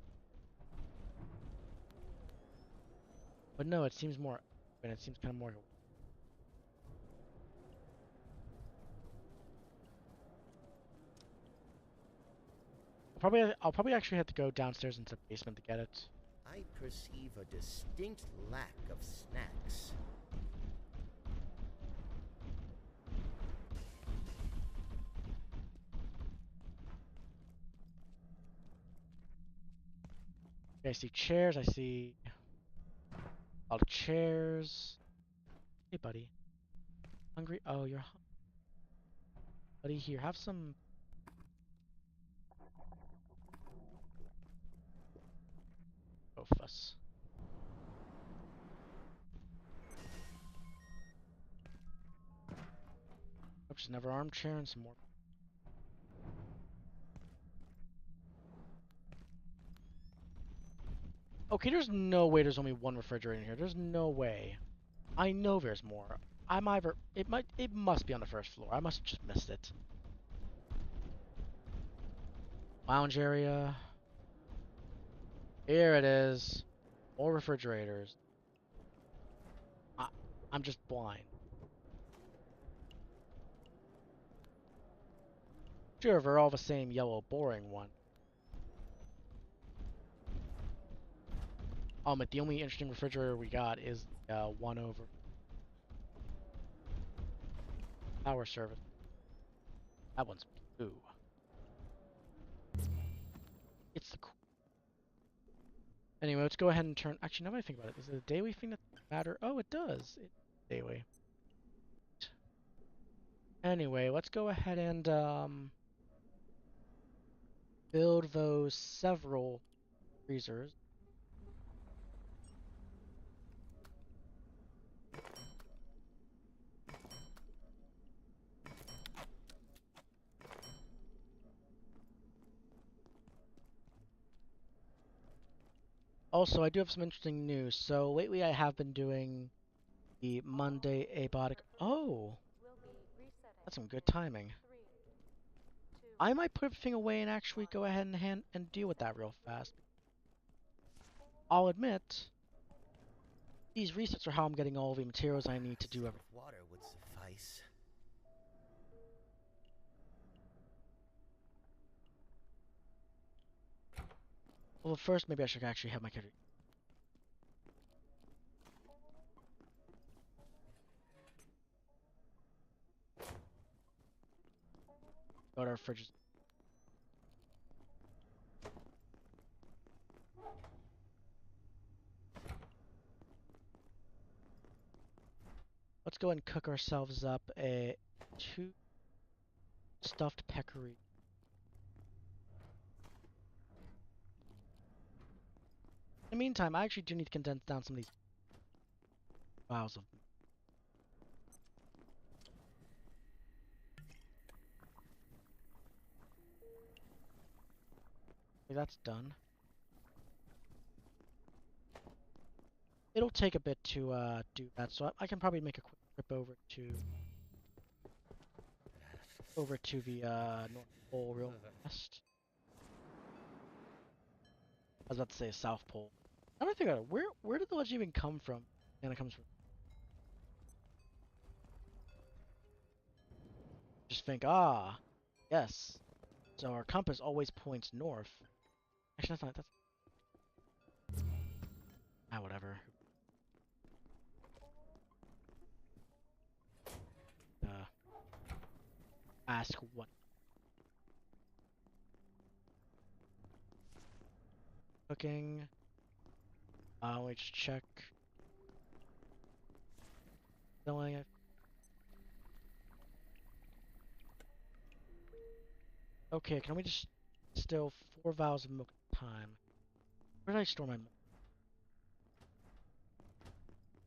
But no, it seems more, and it seems kind of more. I'll probably actually have to go downstairs into the basement to get it. I perceive a distinct lack of snacks. Okay, I see chairs. I see a lot of chairs. Hey, buddy. Hungry? Oh, you're buddy. Here, have some. Oh, fuss. Oh, just another armchair and some more. Okay, there's no way there's only one refrigerator in here. There's no way. I know there's more. It must be on the first floor. I must have just missed it. Lounge area. Here it is. More refrigerators. I, I'm just blind. Sure, they're all the same yellow, boring one. But the only interesting refrigerator we got is one over power service. That one's blue. It's the cool. Anyway, let's go ahead and turn. Actually, now that I think about it, is it a daily thing that matter? Oh, it does. It's daily. Anyway, let's go ahead and build those several freezers. Also, I do have some interesting news. So lately, I have been doing the Monday Abiotic. Oh, that's some good timing. I might put everything away and actually go ahead and deal with that real fast. I'll admit, these resets are how I'm getting all the materials I need to do Sip everything. of water would suffice. Well, first maybe I should actually have my character. Go to our fridges. Let's go and cook ourselves up a 2 stuffed pecorino. In the meantime, I actually do need to condense down some of these files of. Okay, that's done. It'll take a bit to do that, so I can probably make a quick trip over to the North Pole real fast. I was about to say South Pole. I don't think where did the legend even come from? And it comes from. Just think, yes. So our compass always points north. Actually, that's not. That's whatever. Uh, ask what cooking. Let me just check. Filling. Okay, can we just still 4 vials of milk at a time? Where did I store my milk?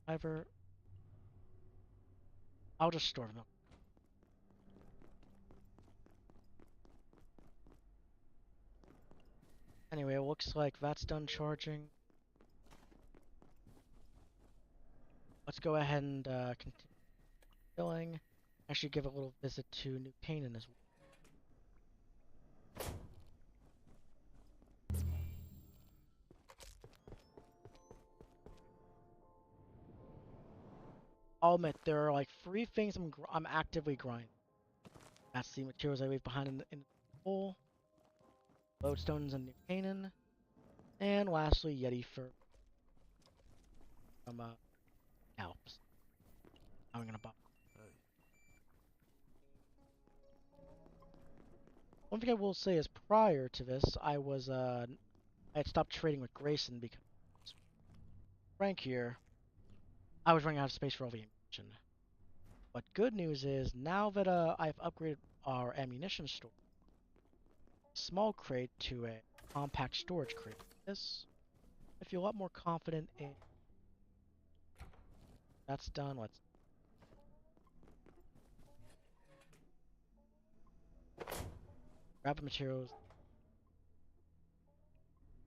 Fiber. I'll just store the milk. Anyway, it looks like that's done charging. Let's go ahead and continue filling. Actually, give a little visit to New Canaan as well. I'll admit there are like 3 things I'm actively grinding. That's the materials I leave behind in the hole, lodestones in New Canaan, and lastly Yeti fur from Alps. I'm gonna buy. One thing I will say is prior to this, I had stopped trading with Grayson because Frank here, I was running out of space for all the ammunition. But good news is now that I've upgraded our ammunition store, small crate to a compact storage crate. This, I feel a lot more confident in. That's done. Let's grab the materials,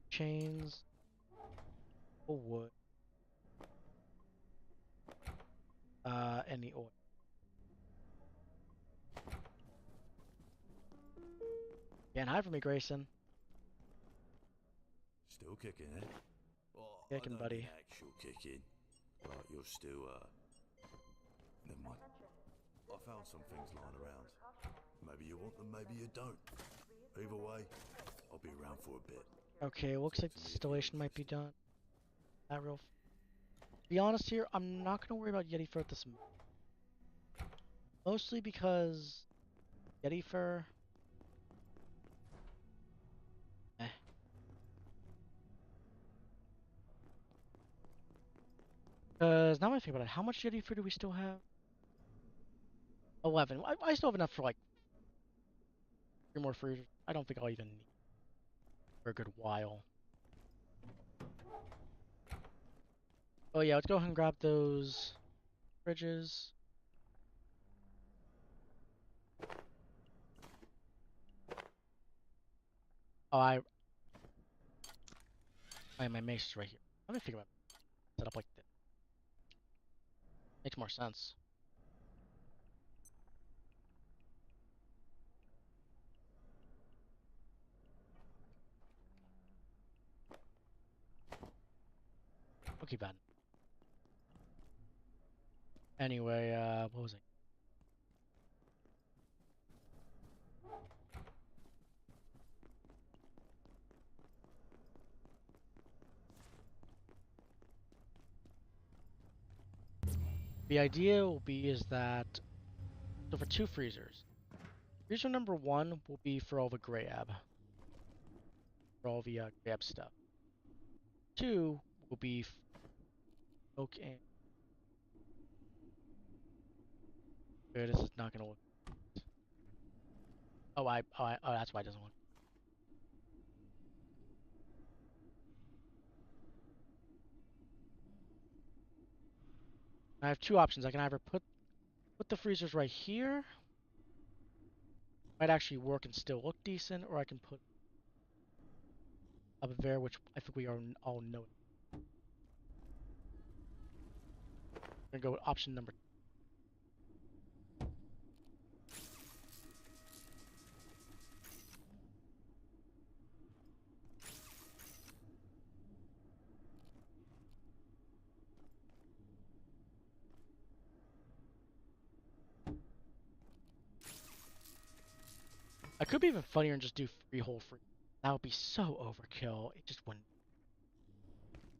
chains, wood, and the oil. Can't hide from me, Grayson. Still kicking, eh? Well, Kicking, I don't buddy. mean actual kicking. Like, you're still, never mind. I found some things lying around. Maybe you want them, maybe you don't. Either way, I'll be around for a bit. Okay, looks Talk like to the me if you're installation might be interested. done. Not real. To be honest here, I'm not gonna worry about Yeti fur at this moment. Mostly because Yeti fur. Eh. Because now I think about it, how much Yeti fur do we still have? 11. I still have enough for like 3 more freezers. I don't think I'll even need for a good while. Oh yeah, let's go ahead and grab those fridges. Oh, my mace is right here. Let me think about it. Set up like this. Makes more sense. We'll keep that. Anyway, what was it? The idea will be is that, so for two freezers, freezer number one will be for all the grab, for all the grab stuff. Two will be oak and okay, this is not gonna look. Oh, that's why it doesn't look. I have two options. I can either put the freezers right here, might actually work and still look decent, or I can put up there, which I think we are all know. I'm gonna go with option number. I could be even funnier and just do three whole free. That would be so overkill. It just wouldn't.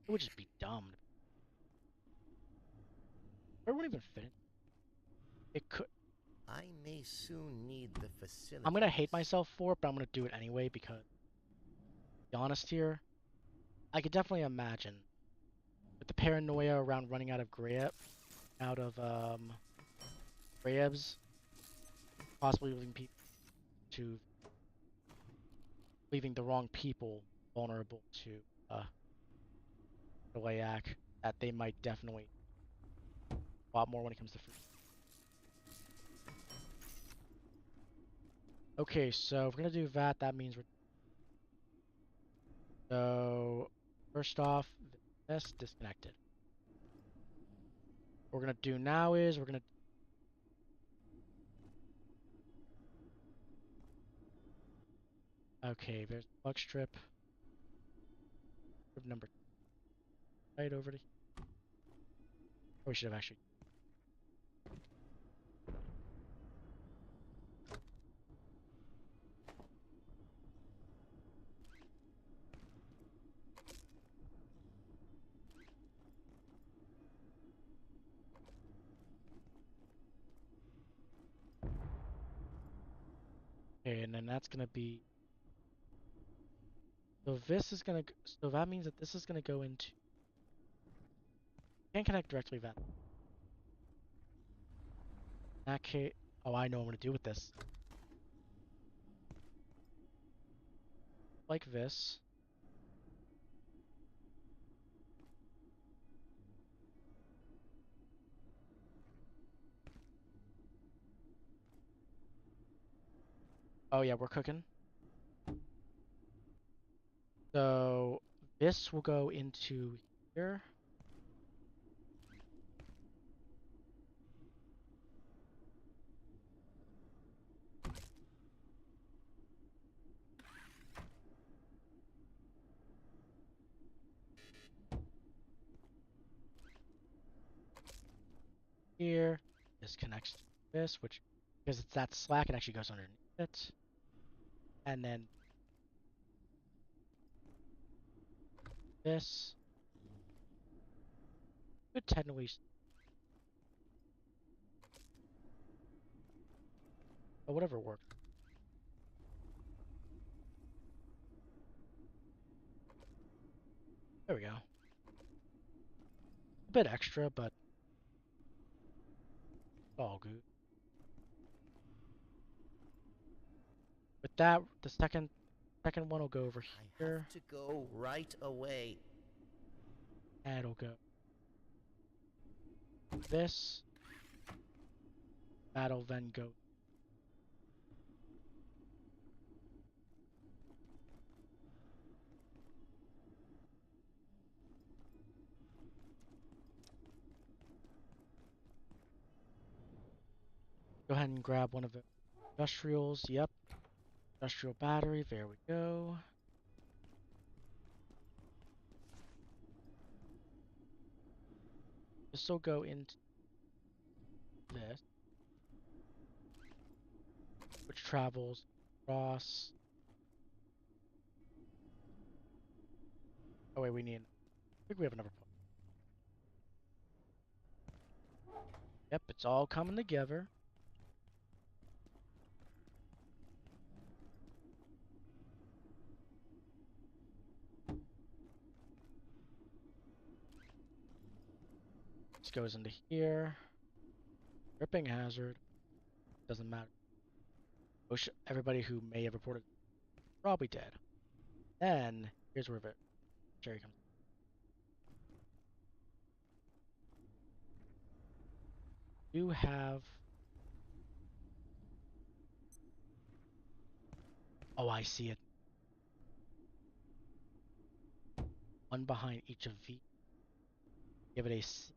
It would just be dumb. It wouldn't even fit. It could. I may soon need the facility. I'm gonna hate myself for it, but I'm gonna do it anyway because, to be honest here, I could definitely imagine with the paranoia around running out of grabs, possibly leaving the wrong people vulnerable to the Layak, that they might definitely a lot more when it comes to food. Okay, so if we're gonna do that, that means we're so first off, this disconnected. What we're gonna do now is we're gonna okay, there's the bug strip. Number right over to here. Oh, we should have actually. Okay, and then that's gonna be. So this is gonna. So that means that this is gonna go into. Can't connect directly that. In that case, oh, I know what I'm gonna do with this. Like this. Oh yeah, we're cooking. So this will go into here. Here. This connects to this, which because it's that slack, it actually goes underneath it. And then this could technically, but whatever works. There we go. A bit extra, but all good. With that, the second one will go over I here, have to go right away. and it'll go this. That'll then go. Go ahead and grab one of the industrials. Yep, industrial battery. There we go. This will go into this, which travels across. Oh wait, I think we have another. Yep, it's all coming together. This goes into here. Tripping hazard. Doesn't matter. Everybody who may have reported probably dead. Then here's where Jerry comes. You have. Oh, I see it. One behind each of V. Give it a C.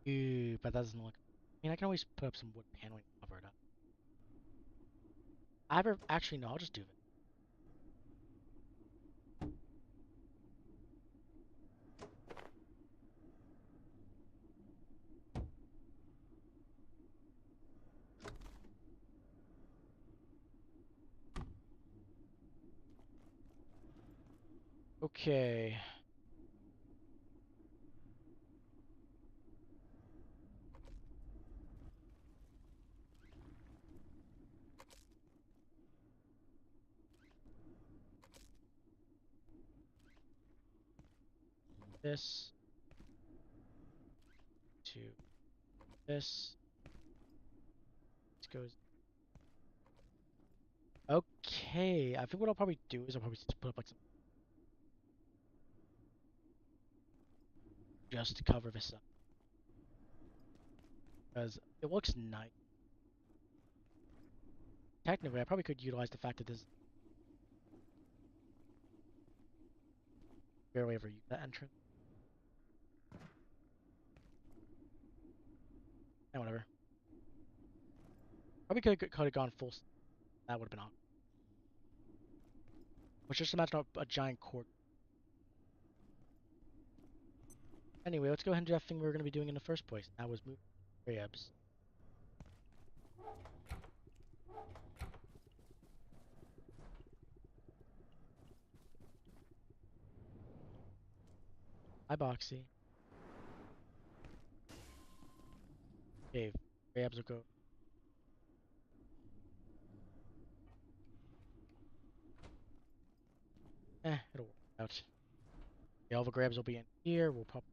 Ooh, but that doesn't look. I mean, I can always put up some wood paneling to cover it up. Actually, no, I'll just do it. Okay. This to this. This goes. Okay, I think what I'll probably do is I'll probably just put up like some just to cover this up because it looks nice. Technically, I probably could utilize the fact that this barely ever use that entrance. And whatever. Probably could have gone full. That would have been awesome. But just imagine a giant cord. Anyway, let's go ahead and do that thing we were going to be doing in the first place. That was move crabs. Hi, Boxy. Okay, crabs will go. It'll work out. The Alva grabs will be in here. We'll probably.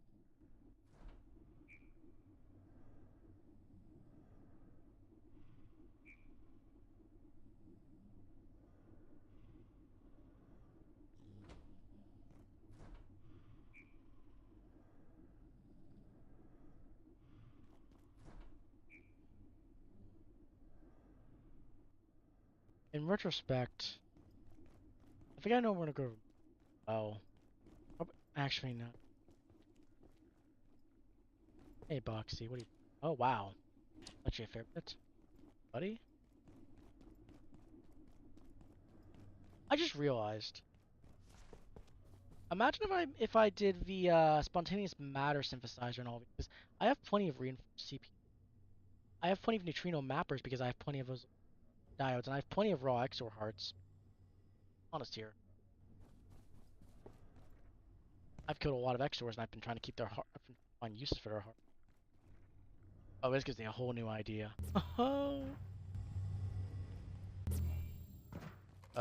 In retrospect, I think I know we're going to go. Oh. Actually, not. Hey, Boxy, what do you. Oh, wow. That's your favorite, buddy? I just realized. Imagine if I did the spontaneous matter synthesizer and all because I have plenty of reinforced CPU. I have plenty of neutrino mappers because I have plenty of those diodes, and I have plenty of raw XOR hearts. Honest here. I've killed a lot of XORs, and I've been trying to keep their heart. I've been finding uses for their heart. Oh, this gives me a whole new idea. Oh,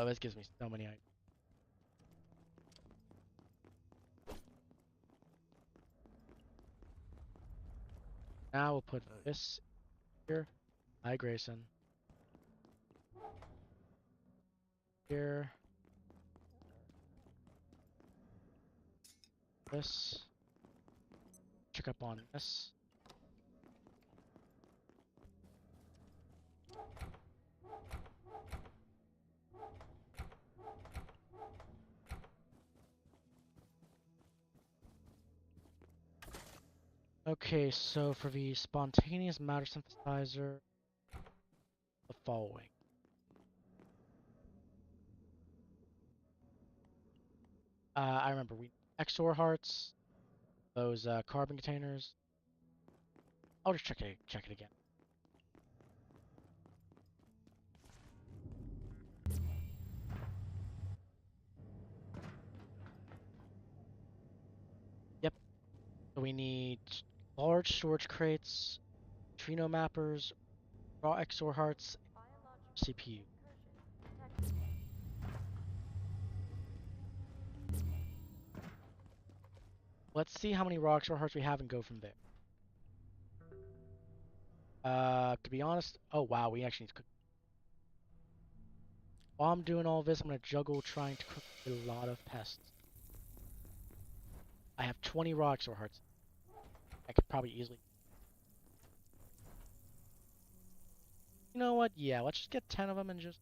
this gives me so many ideas. Now we'll put this here. Hi, Grayson. Here. This. Check up on this. Okay, so for the spontaneous matter synthesizer, the following. I remember we XOR hearts, those carbon containers. I'll just check it again. Yep. So we need large storage crates, Trino mappers, raw XOR hearts, CPU. Let's see how many raw XOR hearts we have and go from there. To be honest, oh wow, we actually need to cook. While I'm doing all this, I'm gonna juggle trying to cook a lot of pests. I have 20 raw XOR hearts. I could probably easily. You know what? Yeah, let's just get 10 of them and just.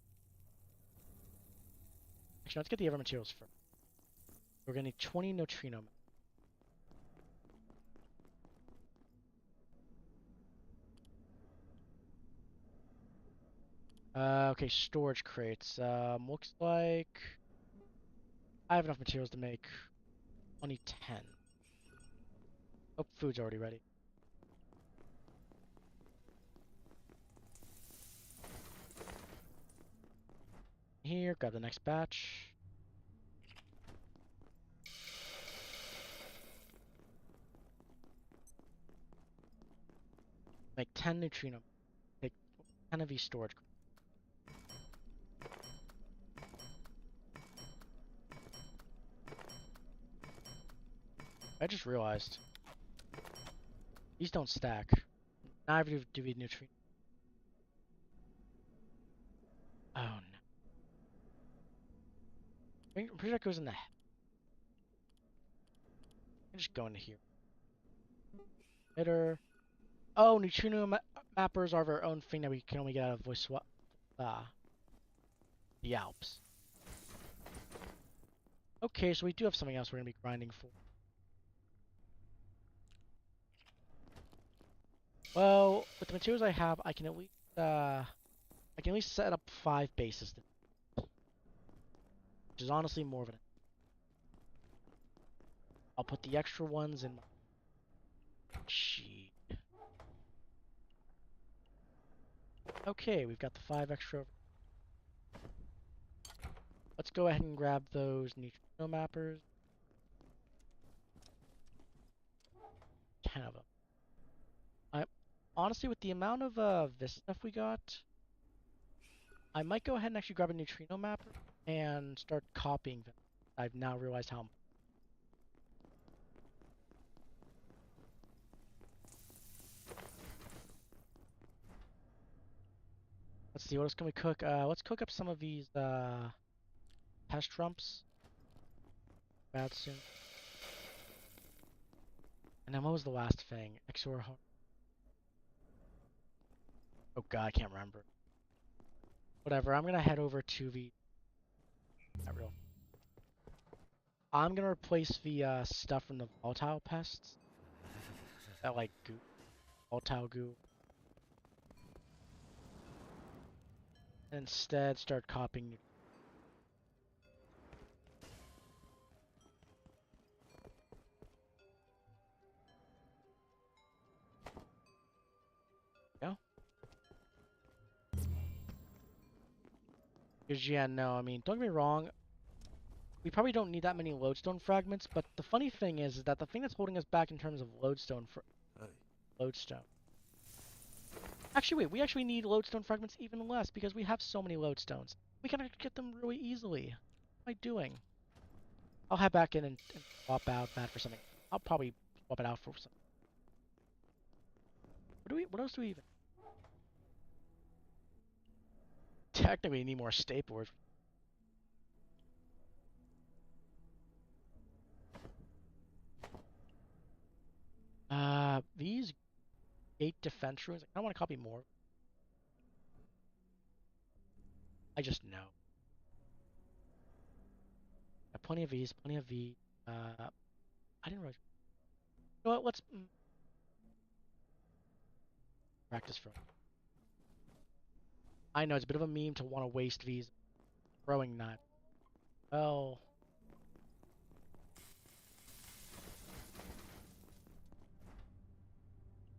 Actually, let's get the other materials first. We're gonna need 20 neutrino. Okay, storage crates. Looks like I have enough materials to make only 10. Oh, food's already ready. Here, grab the next batch. Make 10 neutrino. Take 10 of these storage crates. I just realized these don't stack. Neither do we neutrino. Oh no. I'm pretty sure it goes in the. I just go into here. Hitter. Oh, neutrino mappers are their own thing that we can only get out of voice swap. The Alps. Okay, so we do have something else we're gonna be grinding for. Well, with the materials I have, I can at least set up 5 bases, which is honestly more of an. I'll put the extra ones in my sheet. Okay, we've got the 5 extra. Let's go ahead and grab those neutrino mappers. 10 of them. I honestly, with the amount of this stuff we got, I might go ahead and actually grab a neutrino mapper and start copying them. I've now realized how. Let's see, what else can we cook? Let's cook up some of these pest trumps. Bad soon. And then what was the last thing? XOR. Oh god, I can't remember. Whatever, I'm gonna head over to the. Not real. I'm gonna replace the stuff from the volatile pests. That like goo, volatile goo. And instead, start copying. Yeah. Because yeah, no, I mean, don't get me wrong. We probably don't need that many lodestone fragments, but the funny thing is that the thing that's holding us back in terms of Hey, lodestone. Actually, wait, we actually need lodestone fragments even less because we have so many lodestones. We can get them really easily. What am I doing? I'll head back in and swap out that for something. I'll probably swap it out for something. What else do we even? Technically, we need more staplers. These gate defense runes, I kinda want to copy more. I just know. Got plenty of these, plenty of these. I didn't really. You know what? Let's practice for. I know it's a bit of a meme to want to waste these throwing knives. Well,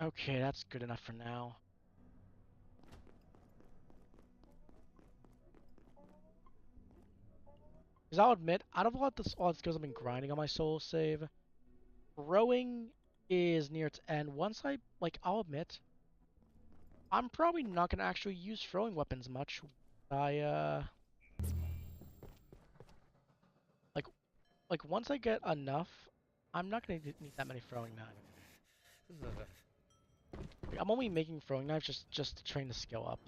Okay, that's good enough for now. Because I'll admit, out of all the skills I've been grinding on my soul save, rowing is near its end. Once I'll admit, I'm probably not gonna actually use throwing weapons much. I like once I get enough, I'm not gonna need that many throwing knives. Like, I'm only making throwing knives just to train the skill up.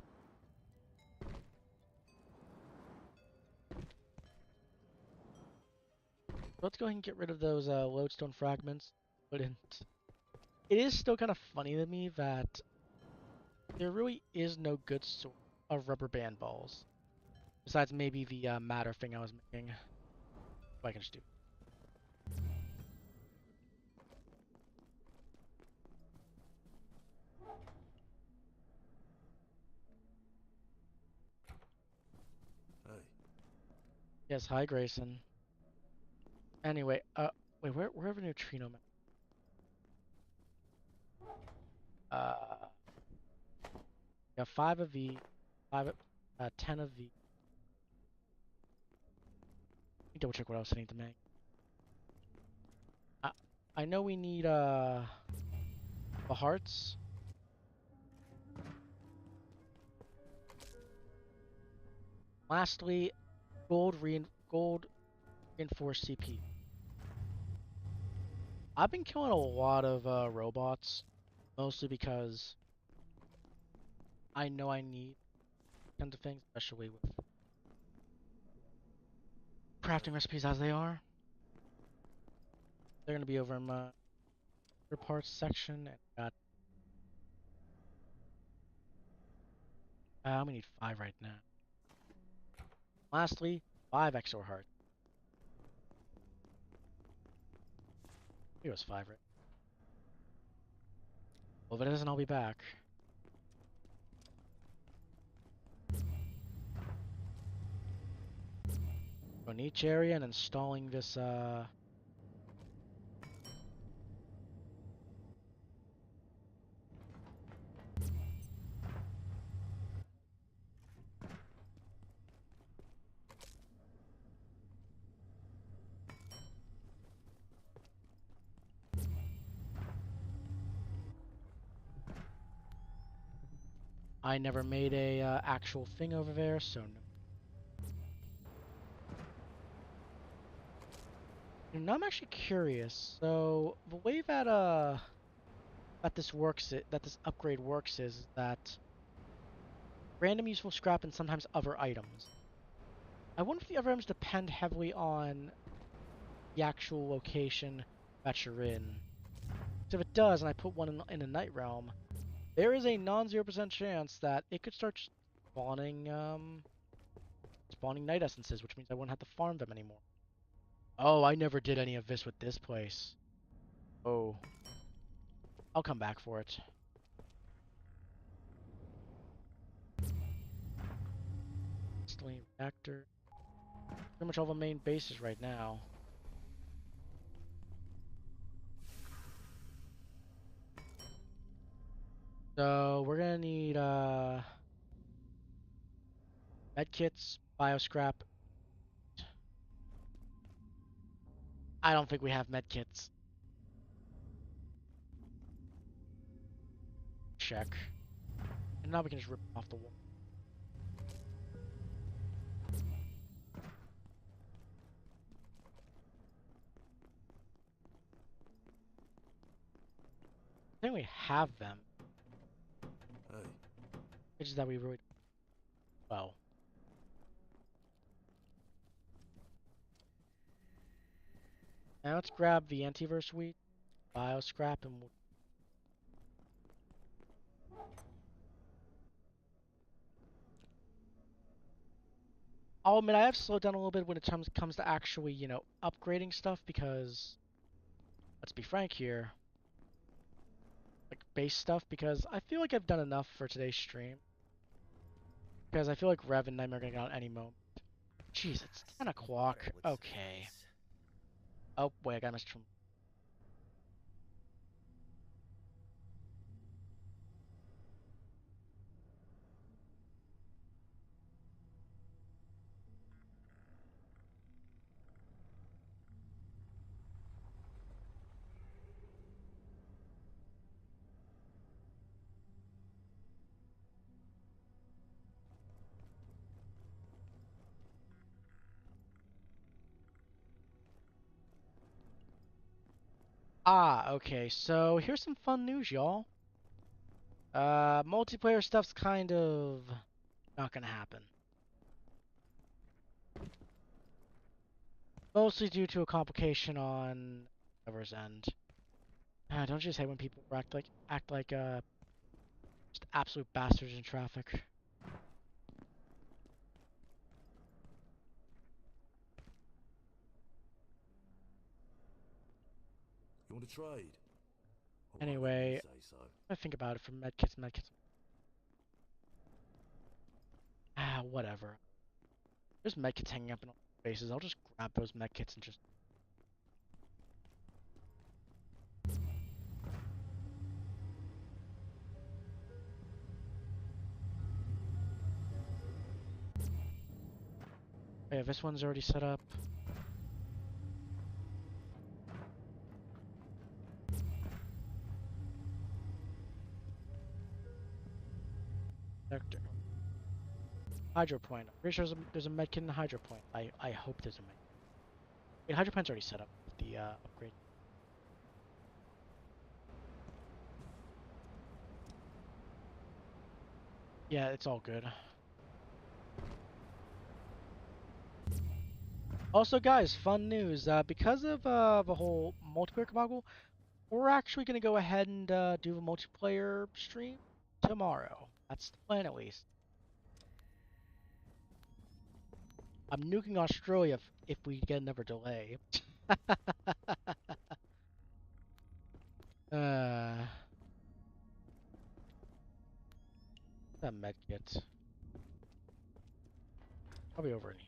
Let's go ahead and get rid of those lodestone fragments. But it is still kind of funny to me that there really is no good sort of rubber band balls. Besides maybe the matter thing I was making. What I can just do. Hey, Yes, hi Grayson. Anyway, wait, wherever neutrino man. Uh, got 5 of the, 10 of the. Let me double check what else I need to make. I, I know we need, the hearts. Lastly, gold reinforced CP. I've been killing a lot of robots, mostly because I know I need kinds of things, especially with crafting recipes as they are. They're gonna be over in my other parts section, and got I only need 5 right now. Lastly, 5 XOR hearts. It was 5, right? Well, if it isn't, I'll be back. On each area and installing this, I never made a actual thing over there, so no. And now I'm actually curious. So the way that this upgrade works is that random useful scrap and sometimes other items. I wonder if the other items depend heavily on the actual location that you're in. So if it does, and I put one in a night realm, there is a non-0% chance that it could start spawning night essences, which means I won't have to farm them anymore. Oh, I never did any of this with this place. Oh, I'll come back for it. Stellene reactor. Pretty much all the main bases right now. So we're gonna need medkits, bioscrap. I don't think we have medkits. Check. And now we can just rip them off the wall. I think we have them. hey, It's just that we really well. Now let's grab the antiverse wheat, bioscrap, and I'll admit I have slowed down a little bit when it comes to actually, upgrading stuff because let's be frank here, like base stuff because I feel like I've done enough for today's stream. Because I feel like Rev and Nightmare are gonna get out any moment. Jeez, it's 10 o'clock. Okay. Oh, wait, I got missed from. Ah, okay, so here's some fun news, y'all. Multiplayer stuff's kind of not gonna happen. Mostly due to a complication on whoever's end. Don't you just hate when people act like just absolute bastards in traffic? You want to trade? All right, then you Anyway, say so. I think about it for medkits. Whatever. There's medkits hanging up in all spaces. I'll just grab those medkits and just. Oh, yeah, this one's already set up. Sector. Hydro point. I'm pretty sure there's a medkit in the hydro point. I hope there's a medkit. Wait, hydro point's already set up with the upgrade. Yeah, it's all good. Also, guys, fun news. Because of the whole multiplayer debacle, we're actually gonna go ahead and do a multiplayer stream tomorrow. That's the plan, at least. I'm nuking Australia if we get another delay. uh, that medkit. Probably over in here.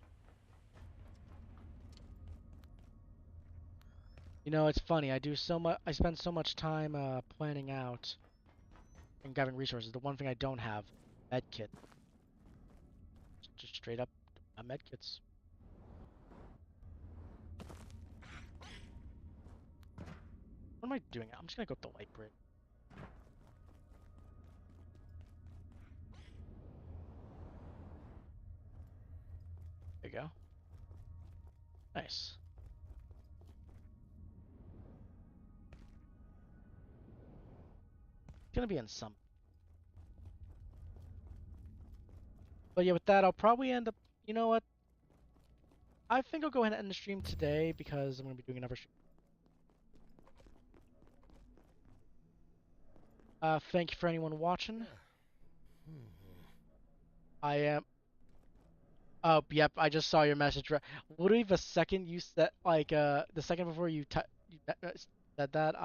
You know, it's funny. I spend so much time planning out and gathering resources. The one thing I don't have, medkit. Just straight up medkits. What am I doing? I'm just gonna go up the light bridge. There you go. Nice. It's gonna be in some. But yeah, with that, I'll probably end up. You know what? I think I'll go ahead and end the stream today because I'm gonna be doing another stream. Thank you for anyone watching. I am. Oh, yep. I just saw your message. Literally, the second you said, like, the second before you said that,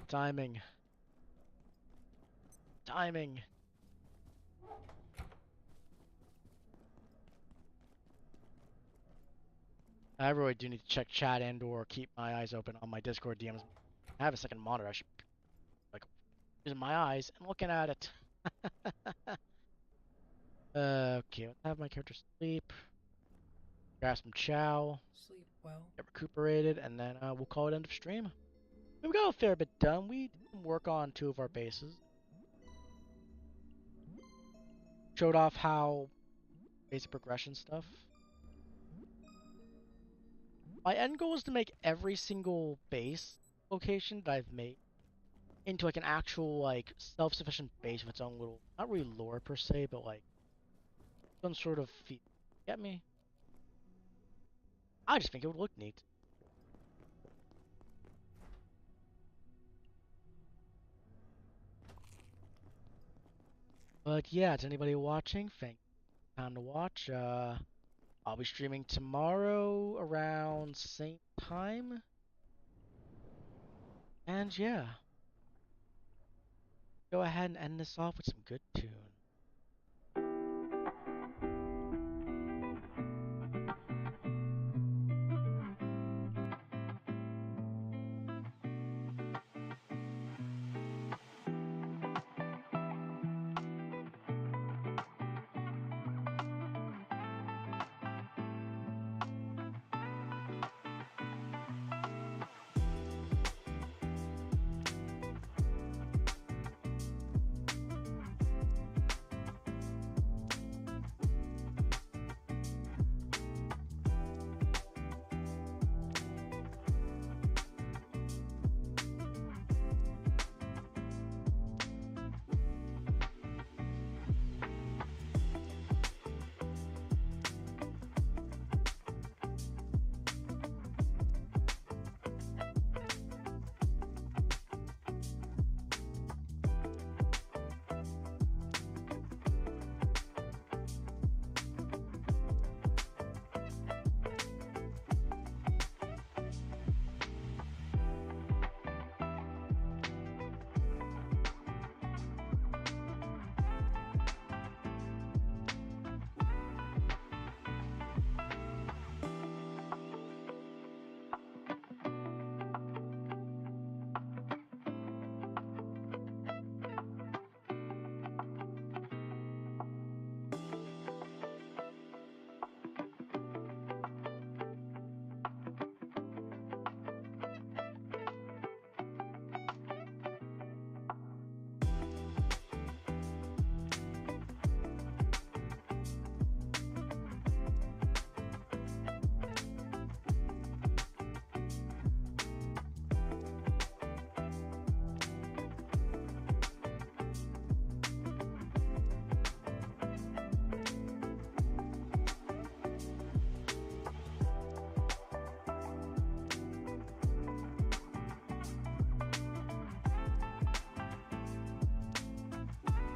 timing, timing. I really do need to check chat and/or keep my eyes open on my Discord DMs. I have a second monitor. I should like using my eyes and looking at it. Okay, let's have my character sleep, grab some chow, Sleep well. get recuperated, and then we'll call it end of stream. We got a fair bit done. We did some work on 2 of our bases. Showed off how basic progression stuff. My end goal is to make every single base location that I've made into like an actual like self-sufficient base with its own little, not really lore per se, but like some sort of feel. Get me? I just think it would look neat. But yeah, to anybody watching, thank you. Time to watch. I'll be streaming tomorrow around same time. And yeah, go ahead and end this off with some good tunes.